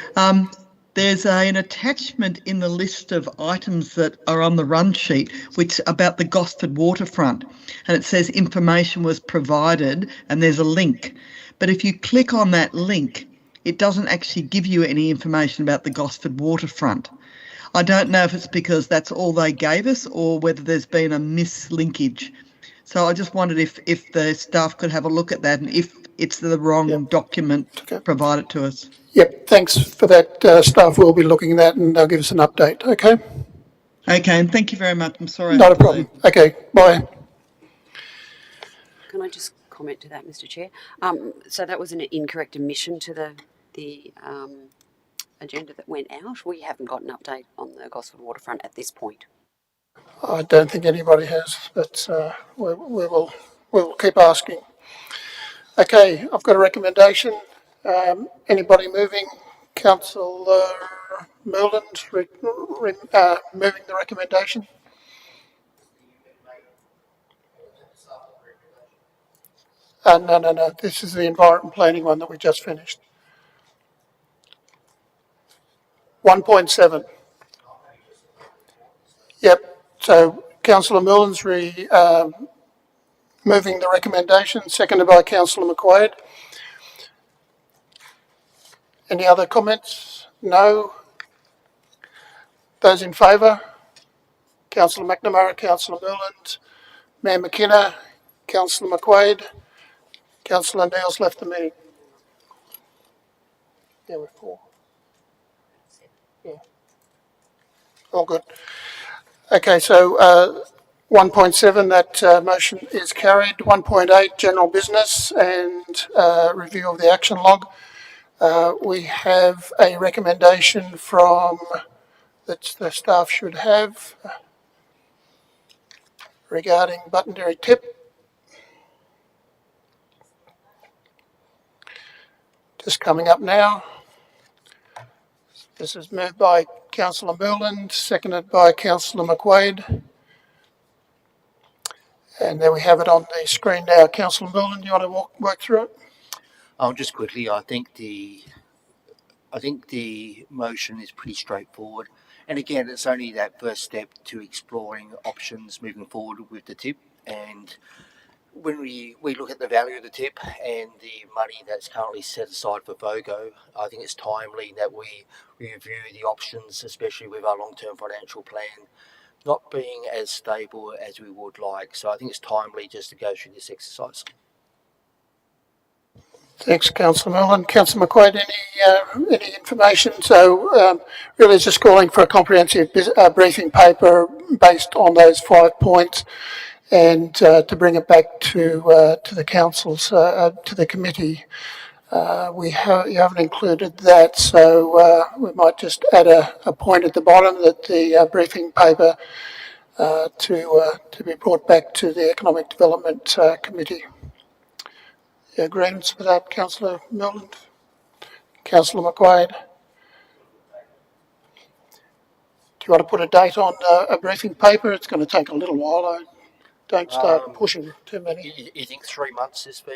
There's an attachment in the list of items that are on the run sheet, which about the Gosford waterfront, and it says information was provided, and there's a link. But if you click on that link, it doesn't actually give you any information about the Gosford waterfront. I don't know if it's because that's all they gave us or whether there's been a mislinkage. So I just wondered if the staff could have a look at that and if it's the wrong document provided to us. Yep, thanks for that. Staff will be looking at that and they'll give us an update, okay? Okay, and thank you very much. I'm sorry. Not a problem. Okay, bye. Can I just comment to that, Mr. Chair? So that was an incorrect omission to the agenda that went out. We haven't got an update on the Gosford waterfront at this point. I don't think anybody has, but we'll keep asking. Okay, I've got a recommendation. Anybody moving? Councillor Merlin's moving the recommendation. No. This is the environment planning one that we just finished. 1.7. Yep. So Councillor Merlin's moving the recommendation, seconded by Councillor McQuaid. Any other comments? No. Those in favour? Councillor McNamara, Councillor Merland, Mayor McKenna, Councillor McQuaid. Councillor Neil's left the meeting. Yeah, we're 4. Yeah. All good. Okay, so 1.7, that motion is carried. 1.8, general business and review of the action log. We have a recommendation from that the staff should have regarding Buttondary Tip. Just coming up now. This is moved by Councillor Merland, seconded by Councillor McQuaid. And there we have it on the screen now. Councillor Merland, do you want to work through it? Just quickly, I think the motion is pretty straightforward. And again, it's only that first step to exploring options moving forward with the tip. And when we look at the value of the tip and the money that's currently set aside for FOGO, I think it's timely that we review the options, especially with our long-term financial plan not being as stable as we would like. So I think it's timely just to go through this exercise. Thanks, Councillor Millen. Councillor McQuaid, any information? So really it's just calling for a comprehensive briefing paper based on those 5 points and to bring it back to the councils, to the committee. You haven't included that, so we might just add a point at the bottom that the briefing paper to be brought back to the Economic Development Committee. Agreements with that, Councillor Milne? Councillor McQuaid? Do you want to put a date on a briefing paper? It's going to take a little while. I don't start pushing too many. You think 3 months is fair,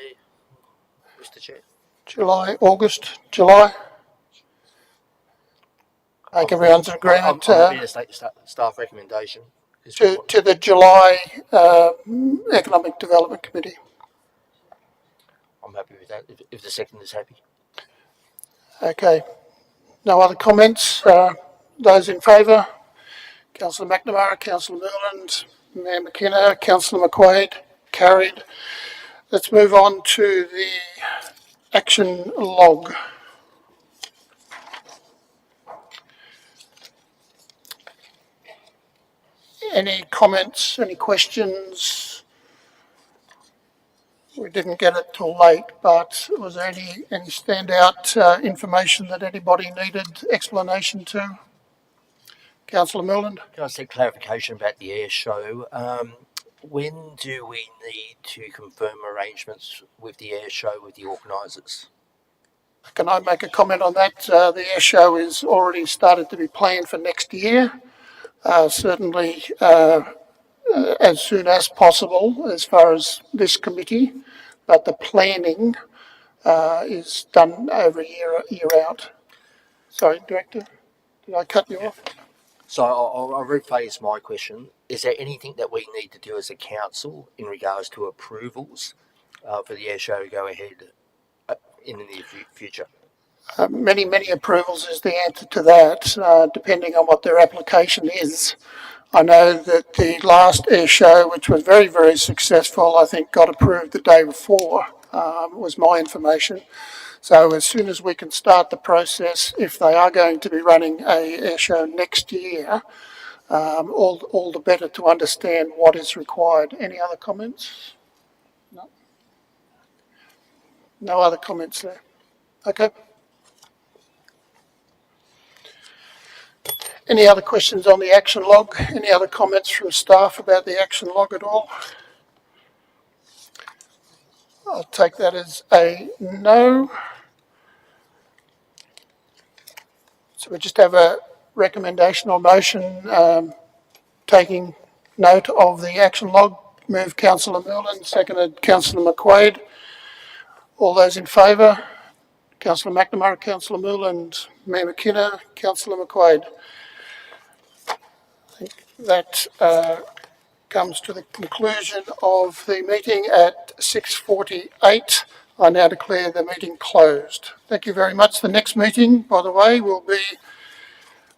Mr. Chair? July, August, July? Make everyone's agreement. I'm happy to state staff recommendation. To the July Economic Development Committee. I'm happy with that, if the second is happy. Okay. No other comments? Those in favour? Councillor McNamara, Councillor Moreland, Mayor McKenna, Councillor McQuaid, carried. Let's move on to the action log. Any comments, any questions? We didn't get it till late, but was there any standout information that anybody needed explanation to? Councillor Milland? Can I seek clarification about the air show? When do we need to confirm arrangements with the air show with the organisers? Can I make a comment on that? The air show is already started to be planned for next year. Certainly as soon as possible as far as this committee, but the planning is done over a year out. Sorry, Director, did I cut you off? So I'll rephrase my question. Is there anything that we need to do as a council in regards to approvals for the air show to go ahead in the near future? Many approvals is the answer to that, depending on what their application is. I know that the last air show, which was very, very successful, I think got approved the day before, was my information. So as soon as we can start the process, if they are going to be running a air show next year, all the better to understand what is required. Any other comments? No. No other comments there. Okay. Any other questions on the action log? Any other comments from staff about the action log at all? I'll take that as a no. So we just have a recommendation or motion taking note of the action log. Moved Councillor Merlin, seconded Councillor McQuaid. All those in favour? Councillor McNamara, Councillor Merlin, Mayor McKenna, Councillor McQuaid. I think that comes to the conclusion of the meeting at 6:48. I now declare the meeting closed. Thank you very much. The next meeting, by the way, will be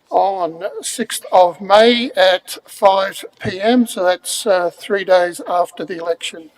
on 6th of May at 5 p.m. So that's 3 days after the election.